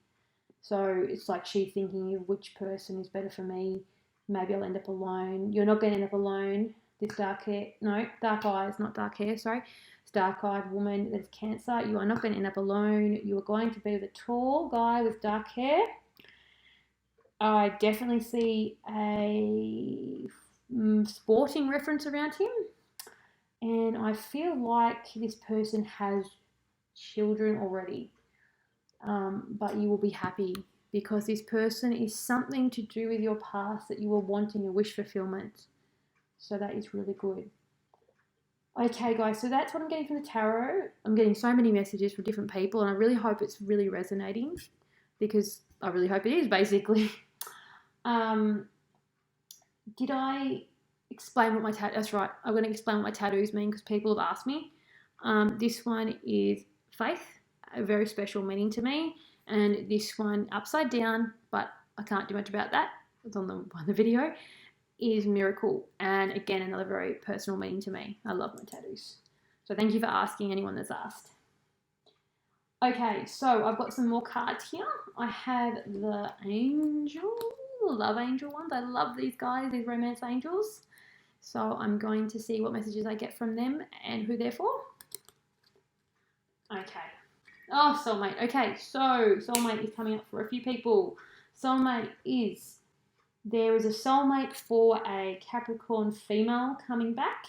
So it's like she's thinking of which person is better for me. Maybe I'll end up alone. You're not going to end up alone. This dark eyes, not dark hair, sorry. This dark-eyed woman that's Cancer. You are not going to end up alone. You are going to be with a tall guy with dark hair. I definitely see a sporting reference around him. And I feel like this person has children already. But you will be happy because this person is something to do with your past that you were wanting, a wish fulfillment. So that is really good. Okay, guys, so that's what I'm getting from the tarot. I'm getting so many messages from different people, and I really hope it's really resonating because I really hope it is, basically. Did I explain what my that's right, I'm going to explain what my tattoos mean because people have asked me. This one is faith, a very special meaning to me, and this one upside down, but I can't do much about that, it's on the video, is miracle, and again another very personal meaning to me. I love my tattoos, so thank you for asking, anyone that's asked. Okay, so I've got some more cards here. I have the love angel ones. I love these guys, these romance angels. So I'm going to see what messages I get from them and who they're for. Okay. Oh, soulmate. Okay, so soulmate is coming up for a few people. Soulmate is, there is a soulmate for a Capricorn female coming back.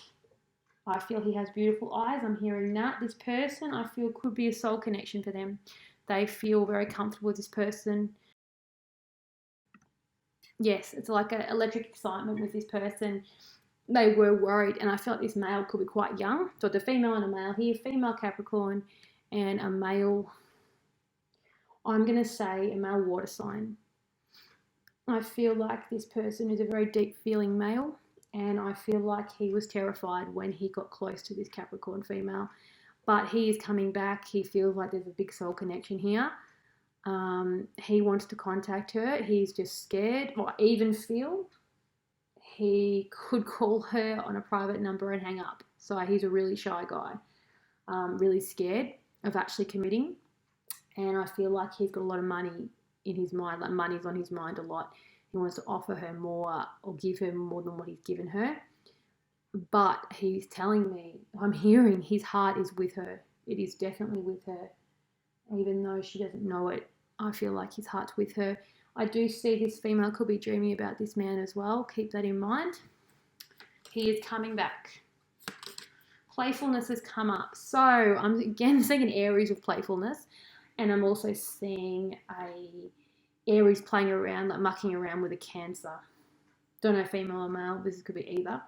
I feel he has beautiful eyes. I'm hearing that. This person, I feel, could be a soul connection for them. They feel very comfortable with this person. yes, it's like an electric excitement with this person. They were worried, and I felt this male could be quite young. So the female and a male here, female Capricorn and a male, I'm going to say a male water sign. I feel like this person is a very deep feeling male, and I feel like he was terrified when he got close to this Capricorn female. But he is coming back. He feels like there's a big soul connection here. He wants to contact her. He's just scared, or even feel he could call her on a private number and hang up. So he's a really shy guy, really scared of actually committing. And I feel like he's got a lot of money in his mind, like money's on his mind a lot. He wants to offer her more or give her more than what he's given her. But he's telling me, I'm hearing his heart is with her. It is definitely with her. Even though she doesn't know it, I feel like his heart's with her. I do see this female could be dreaming about this man as well. Keep that in mind. He is coming back. Playfulness has come up. So I'm again seeing an Aries of playfulness. And I'm also seeing a Aries playing around, like mucking around with a Cancer. Don't know female or male. This could be either.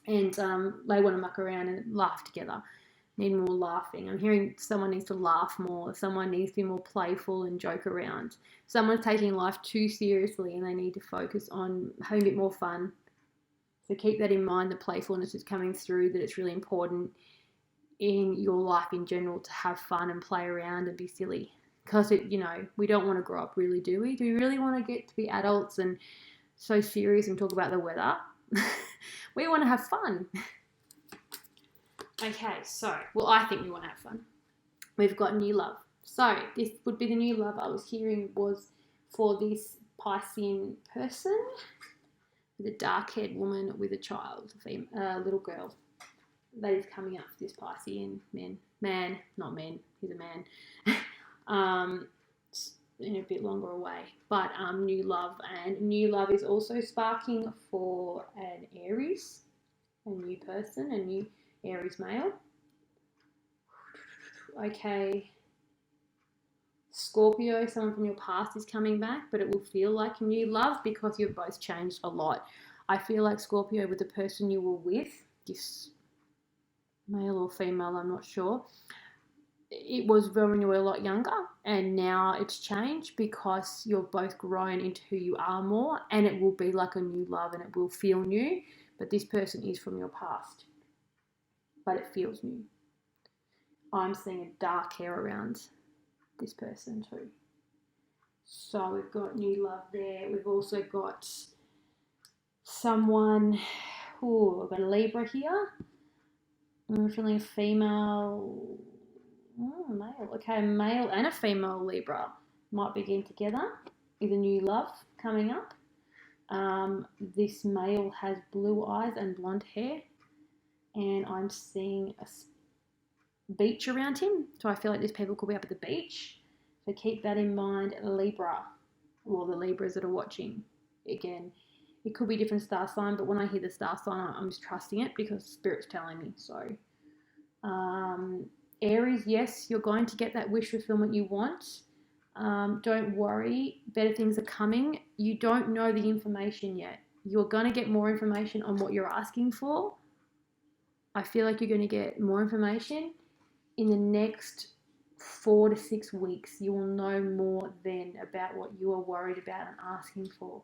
And they want to muck around and laugh together. Need more laughing. I'm hearing someone needs to laugh more. Someone needs to be more playful and joke around. Someone's taking life too seriously and they need to focus on having a bit more fun. So keep that in mind. The playfulness is coming through, that it's really important in your life in general to have fun and play around and be silly. Because, we don't want to grow up, really, do we? Do we really want to get to be adults and so serious and talk about the weather? We want to have fun. Okay, so, I think we want to have fun. We've got new love. So, this would be the new love I was hearing was for this Piscean person with a dark-haired woman with a child, a little girl. That is coming up for this Piscean man, not men, he's a man, in a bit longer away, but new love, and new love is also sparking for an Aries, a new person, a new Aries male. Okay, Scorpio, someone from your past is coming back, but it will feel like new love because you've both changed a lot. I feel like Scorpio with the person you were with, this male or female, I'm not sure, it was when you were a lot younger, and now it's changed because you've both grown into who you are more, and it will be like a new love and it will feel new, but this person is from your past, but it feels new. I'm seeing a dark hair around this person too. So we've got new love there. We've also got someone, we've got a Libra here. I'm feeling a female, male. Okay, a male and a female Libra might begin together with a new love coming up. This male has blue eyes and blonde hair, and I'm seeing a beach around him. So I feel like these people could be up at the beach. So keep that in mind, Libra, or the Libras that are watching. Again, it could be different star sign, but when I hear the star sign, I'm just trusting it because Spirit's telling me so. Aries, yes, you're going to get that wish fulfillment you want. Don't worry, better things are coming. You don't know the information yet. You're going to get more information on what you're asking for. I feel like you're going to get more information in the next 4 to 6 weeks. You will know more then about what you are worried about and asking for.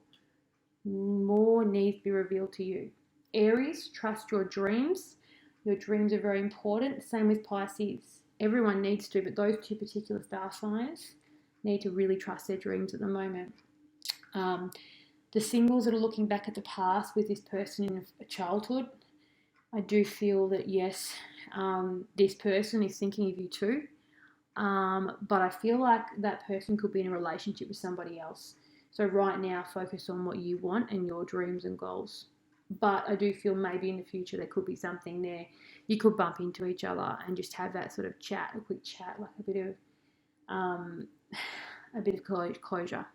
More needs to be revealed to you. Aries, trust your dreams. Your dreams are very important. Same with Pisces. Everyone needs to, but those two particular star signs need to really trust their dreams at the moment. The singles that are looking back at the past with this person in a childhood, I do feel that yes, this person is thinking of you too. But I feel like that person could be in a relationship with somebody else. So right now, focus on what you want and your dreams and goals. But I do feel maybe in the future there could be something there. You could bump into each other and just have that sort of chat, a quick chat, like a bit of closure.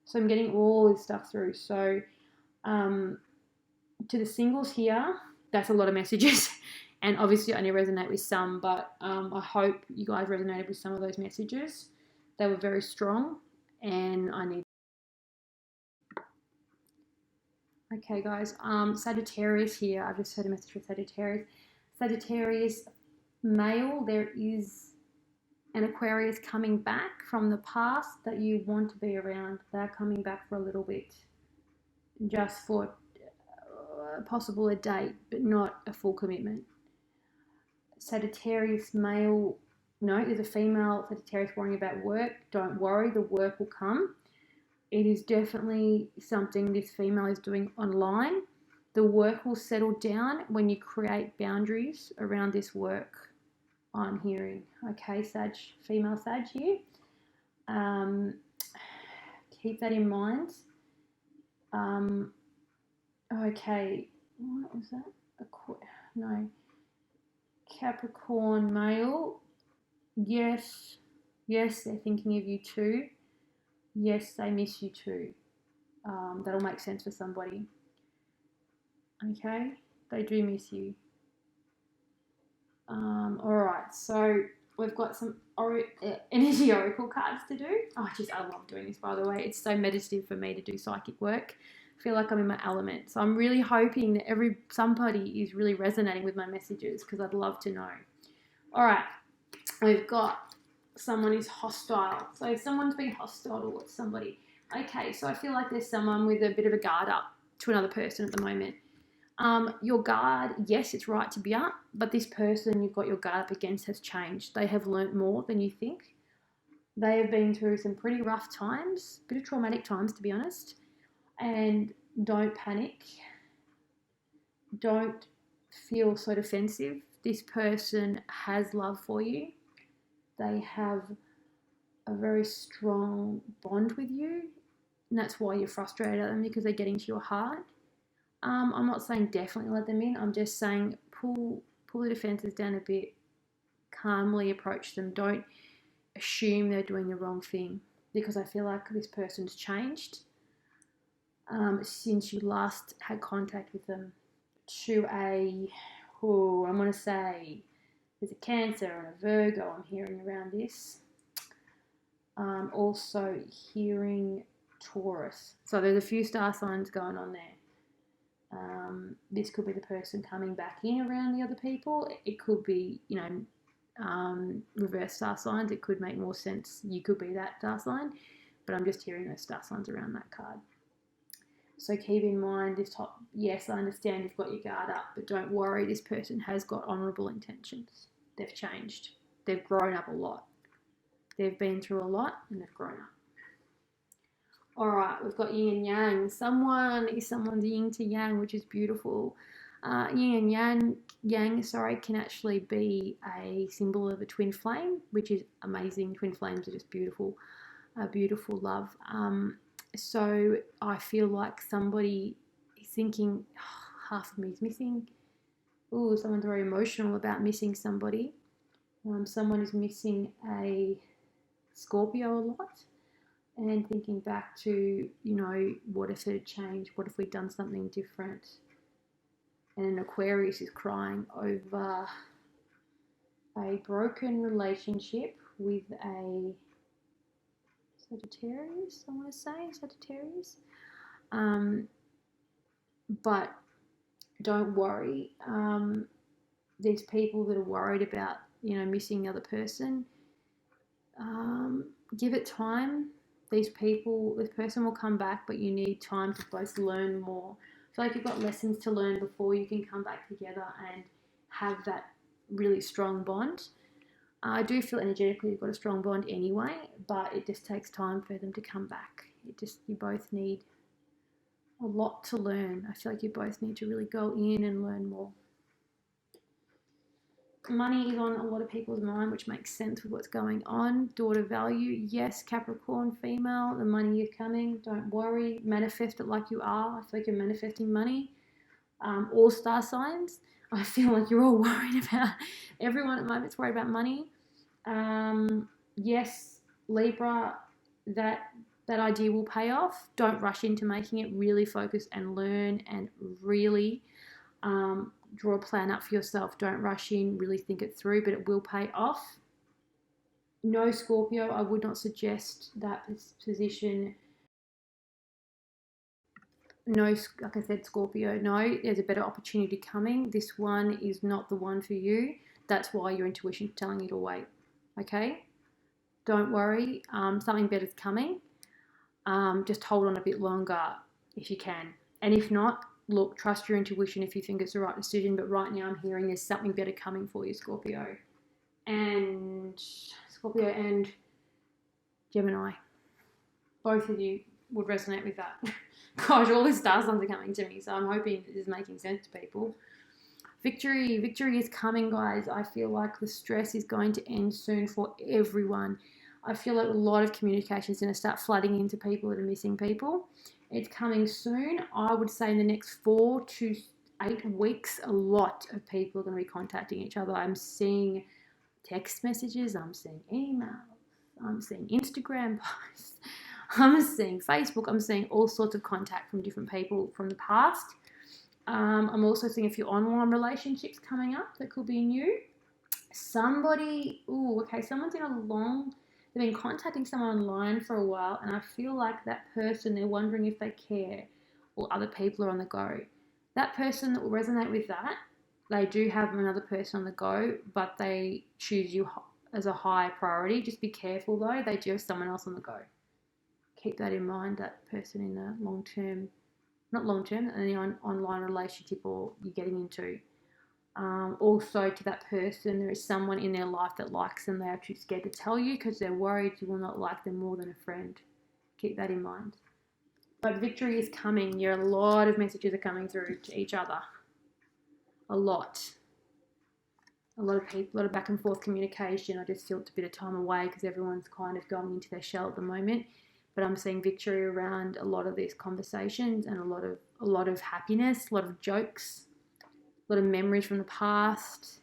So I'm getting all this stuff through. So to the singles here, that's a lot of messages. And obviously I only resonate with some, but I hope you guys resonated with some of those messages. They were very strong, and I need Okay, guys. Sagittarius here. I've just heard a message for Sagittarius. Sagittarius male, there is an Aquarius coming back from the past that you want to be around. They're coming back for a little bit, just for possible a date, but not a full commitment. Sagittarius male, no, there's a female Sagittarius worrying about work. Don't worry, the work will come. It is definitely something this female is doing online. The work will settle down when you create boundaries around this work, I'm hearing. Okay, female Sag here. Keep that in mind. Okay, what was that? No. Capricorn male. Yes, they're thinking of you too. Yes, they miss you too. That'll make sense for somebody. Okay, they do miss you. Alright, so we've got some energy oracle cards to do. I love doing this, by the way. It's so meditative for me to do psychic work. I feel like I'm in my element. So I'm really hoping that somebody is really resonating with my messages, because I'd love to know. Alright, we've got someone who's hostile. So someone's being hostile towards somebody. Okay, so I feel like there's someone with a bit of a guard up to another person at the moment. Your guard, yes, it's right to be up, but this person you've got your guard up against has changed. They have learnt more than you think. They have been through some pretty rough times, a bit of traumatic times, to be honest. And don't panic. Don't feel so defensive. This person has love for you. They have a very strong bond with you, and that's why you're frustrated at them, because they're getting to your heart. I'm not saying definitely let them in. I'm just saying pull the defenses down a bit. Calmly approach them. Don't assume they're doing the wrong thing, because I feel like this person's changed since you last had contact with them. I'm going to say there's a Cancer and a Virgo I'm hearing around this. Also hearing Taurus. So there's a few star signs going on there. This could be the person coming back in around the other people. It could be, reverse star signs. It could make more sense. You could be that star sign, but I'm just hearing those star signs around that card. So keep in mind this top. Yes, I understand you've got your guard up, but don't worry. This person has got honourable intentions. They've changed. They've grown up a lot. They've been through a lot and they've grown up. All right, we've got yin and yang. Someone's yin to yang, which is beautiful. Yin and yang, can actually be a symbol of a twin flame, which is amazing. Twin flames are just beautiful, beautiful love. So I feel like somebody is thinking, half of me is missing. Someone's very emotional about missing somebody. Someone is missing a Scorpio a lot. And thinking back to, what if it had changed? What if we'd done something different? And an Aquarius is crying over a broken relationship with a Sagittarius, I want to say, Sagittarius. But don't worry. There's people that are worried about, missing the other person. Give it time. This person will come back, but you need time to both learn more. I feel like you've got lessons to learn before you can come back together and have that really strong bond. I do feel energetically you've got a strong bond anyway, but it just takes time for them to come back. You both need a lot to learn. I feel like you both need to really go in and learn more. Money is on a lot of people's mind, which makes sense with what's going on. Daughter value, yes, Capricorn female, the money is coming. Don't worry, manifest it like you are. I feel like you're manifesting money. All star signs, I feel like you're all worried about, everyone at the moment's worried about money. Yes, Libra, that idea will pay off. Don't rush into making it. Really focus and learn and really draw a plan up for yourself. Don't rush in, really think it through, but it will pay off. No Scorpio, I would not suggest that position. no, like I said, Scorpio, no, there's a better opportunity coming. This one is not the one for you. That's why your intuition's telling you to wait. Okay? Don't worry. Something better's coming. Just hold on a bit longer if you can. And if not, look, trust your intuition if you think it's the right decision. But right now I'm hearing there's something better coming for you, Scorpio. And Gemini. Both of you would resonate with that. Gosh, all the star signs are coming to me, so I'm hoping this is making sense to people. Victory is coming, guys. I feel like the stress is going to end soon for everyone. I feel like a lot of communication is going to start flooding into people that are missing people. It's coming soon. I would say in the next 4 to 8 weeks, a lot of people are going to be contacting each other. I'm seeing text messages, I'm seeing emails, I'm seeing Instagram posts, I'm seeing Facebook, I'm seeing all sorts of contact from different people from the past. I'm also seeing a few online relationships coming up that could be new. Someone's they've been contacting someone online for a while, and I feel like that person, they're wondering if they care or other people are on the go. That person that will resonate with that, they do have another person on the go, but they choose you as a high priority. Just be careful though, they do have someone else on the go. Keep that in mind, that person in a online relationship or you're getting into. Also, to that person, there is someone in their life that likes them. They are too scared to tell you because they're worried you will not like them more than a friend. Keep that in mind. But victory is coming. A lot of messages are coming through to each other. A lot of people, a lot of back and forth communication. I just feel it's a bit of time away because everyone's kind of going into their shell at the moment. But I'm seeing victory around a lot of these conversations and a lot of happiness, a lot of jokes, a lot of memories from the past.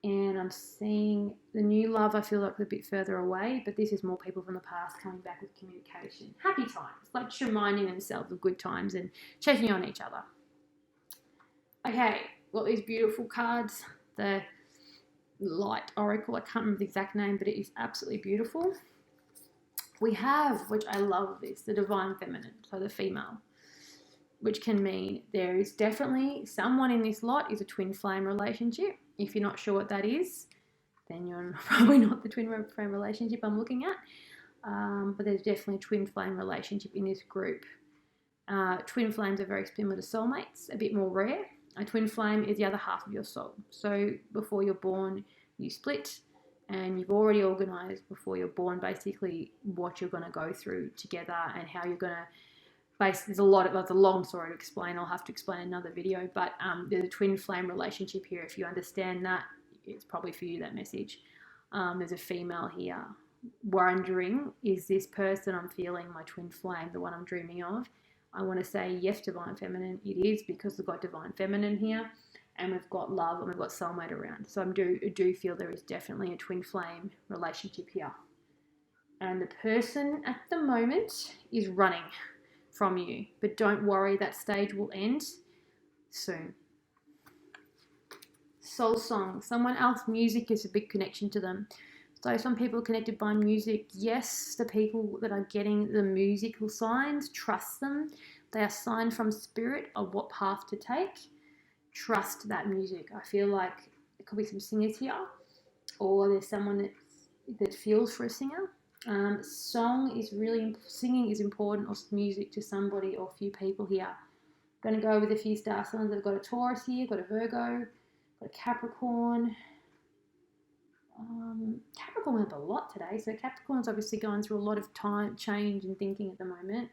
And I'm seeing the new love, I feel like a bit further away, but this is more people from the past coming back with communication. Happy times, like just reminding themselves of good times and checking on each other. Okay, got these beautiful cards. The Light Oracle, I can't remember the exact name, but it is absolutely beautiful. We have, which I love this, the Divine Feminine, so the female, which can mean there is definitely someone in this lot is a twin flame relationship. If you're not sure what that is, then you're probably not the twin flame relationship I'm looking at. But there's definitely a twin flame relationship in this group. Twin flames are very similar to soulmates, a bit more rare. A twin flame is the other half of your soul. So before you're born, you split, and you've already organised before you're born basically what you're going to go through together and how you're going to there's a long story to explain. I'll have to explain another video, but there's a twin flame relationship here. If you understand that, it's probably for you, that message. There's a female here wondering, is this person I'm feeling my twin flame, the one I'm dreaming of? I want to say yes, Divine Feminine, it is, because we've got Divine Feminine here and we've got love and we've got soulmate around. So I do feel there is definitely a twin flame relationship here. And the person at the moment is running from you, but don't worry, that stage will end soon. Soul song, someone else, music is a big connection to them. So some people are connected by music. Yes, the people that are getting the musical signs, trust them. They are signed from spirit of what path to take. Trust that music. I feel like it could be some singers here, or there's someone that feels for a singer. Singing is important, or music, to somebody or a few people here. I'm going to go with a few star signs. I've got a Taurus here, got a Virgo, got a Capricorn. Capricorn went up a lot today, so Capricorn's obviously going through a lot of time change and thinking at the moment.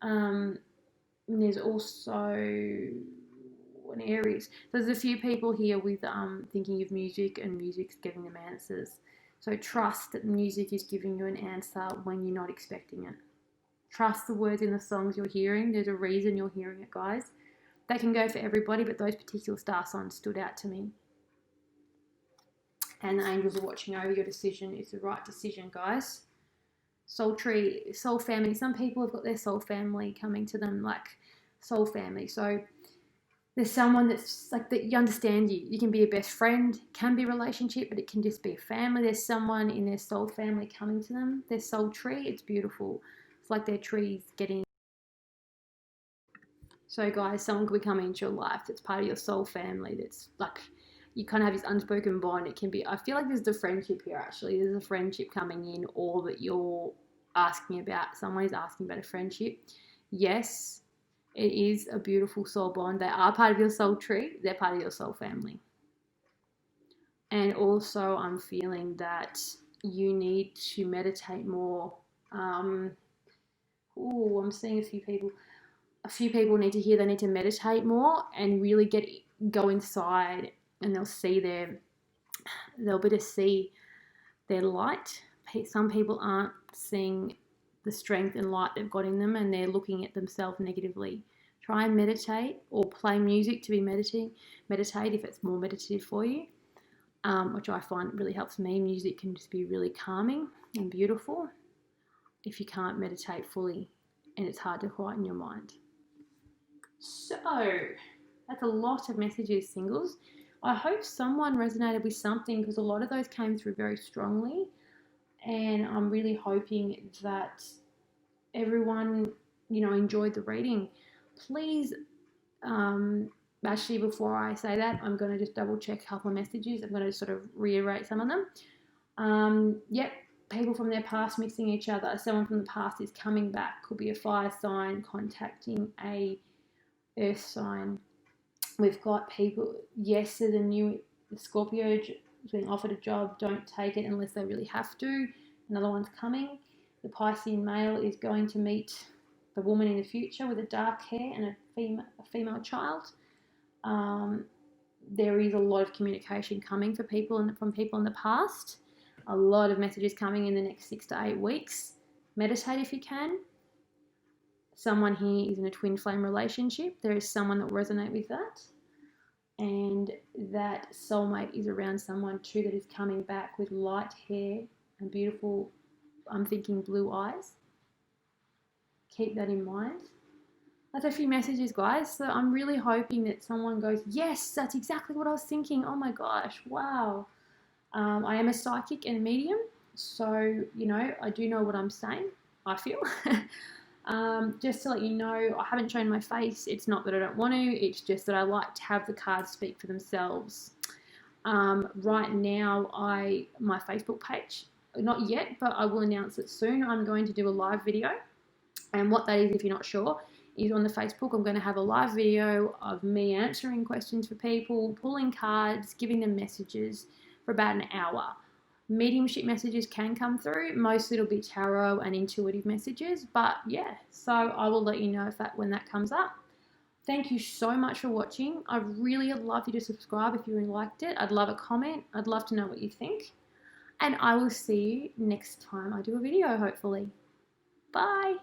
And there's also an Aries. There's a few people here with thinking of music, and music's giving them answers. So trust that music is giving you an answer when you're not expecting it. Trust the words in the songs you're hearing. There's a reason you're hearing it, guys. That can go for everybody, but those particular star signs stood out to me. And the angels are watching over your decision. It's the right decision, guys. Soul tree, soul family. Some people have got their soul family coming to them, like soul family. So there's someone that's like that you understand you. You can be a best friend, can be a relationship, but it can just be a family. There's someone in their soul family coming to them. Their soul tree, it's beautiful. It's like their tree's getting So guys, someone could be coming into your life that's part of your soul family, that's like you kind of have this unspoken bond. It can be, I feel like there's the friendship here actually. There's a friendship coming in, or that you're asking about, someone is asking about a friendship. Yes, it is a beautiful soul bond. They are part of your soul tree. They're part of your soul family. And also I'm feeling that you need to meditate more. I'm seeing a few people need to hear they need to meditate more and really go inside, and they'll be to see their light. Some people aren't seeing the strength and light they've got in them, and they're looking at themselves negatively. Try and meditate, or play music to be meditate if it's more meditative for you, which I find really helps me. Music can just be really calming and beautiful if you can't meditate fully and it's hard to quieten your mind. So that's a lot of messages, singles. I hope someone resonated with something, because a lot of those came through very strongly, and I'm really hoping that everyone, enjoyed the reading. Please, actually, before I say that, I'm going to just double check a couple of messages. I'm going to sort of reiterate some of them. People from their past missing each other. Someone from the past is coming back. Could be a fire sign contacting a earth sign. We've got people, yes, there's a new Scorpio being offered a job. Don't take it unless they really have to. Another one's coming. The Piscean male is going to meet the woman in the future with a dark hair and a female child. There is a lot of communication coming from people in the past. A lot of messages coming in the next 6 to 8 weeks. Meditate if you can. Someone here is in a twin flame relationship. There is someone that will resonate with that. And that soulmate is around someone too that is coming back with light hair and beautiful, I'm thinking, blue eyes. Keep that in mind. That's a few messages, guys. So I'm really hoping that someone goes, yes, that's exactly what I was thinking. Oh my gosh, wow. I am a psychic and a medium. So, I do know what I'm saying, I feel. Just to let you know, I haven't shown my face. It's not that I don't want to. It's just that I like to have the cards speak for themselves. Right now, my Facebook page, not yet, but I will announce it soon. I'm going to do a live video. And what that is, if you're not sure, is on the Facebook, I'm going to have a live video of me answering questions for people, pulling cards, giving them messages for about an hour. Mediumship messages can come through. Mostly it'll be tarot and intuitive messages, but yeah, so I will let you know when that comes up. Thank you so much for watching. I'd really love you to subscribe if you really liked it. I'd love a comment. I'd love to know what you think. And I will see you next time I do a video, hopefully. Bye.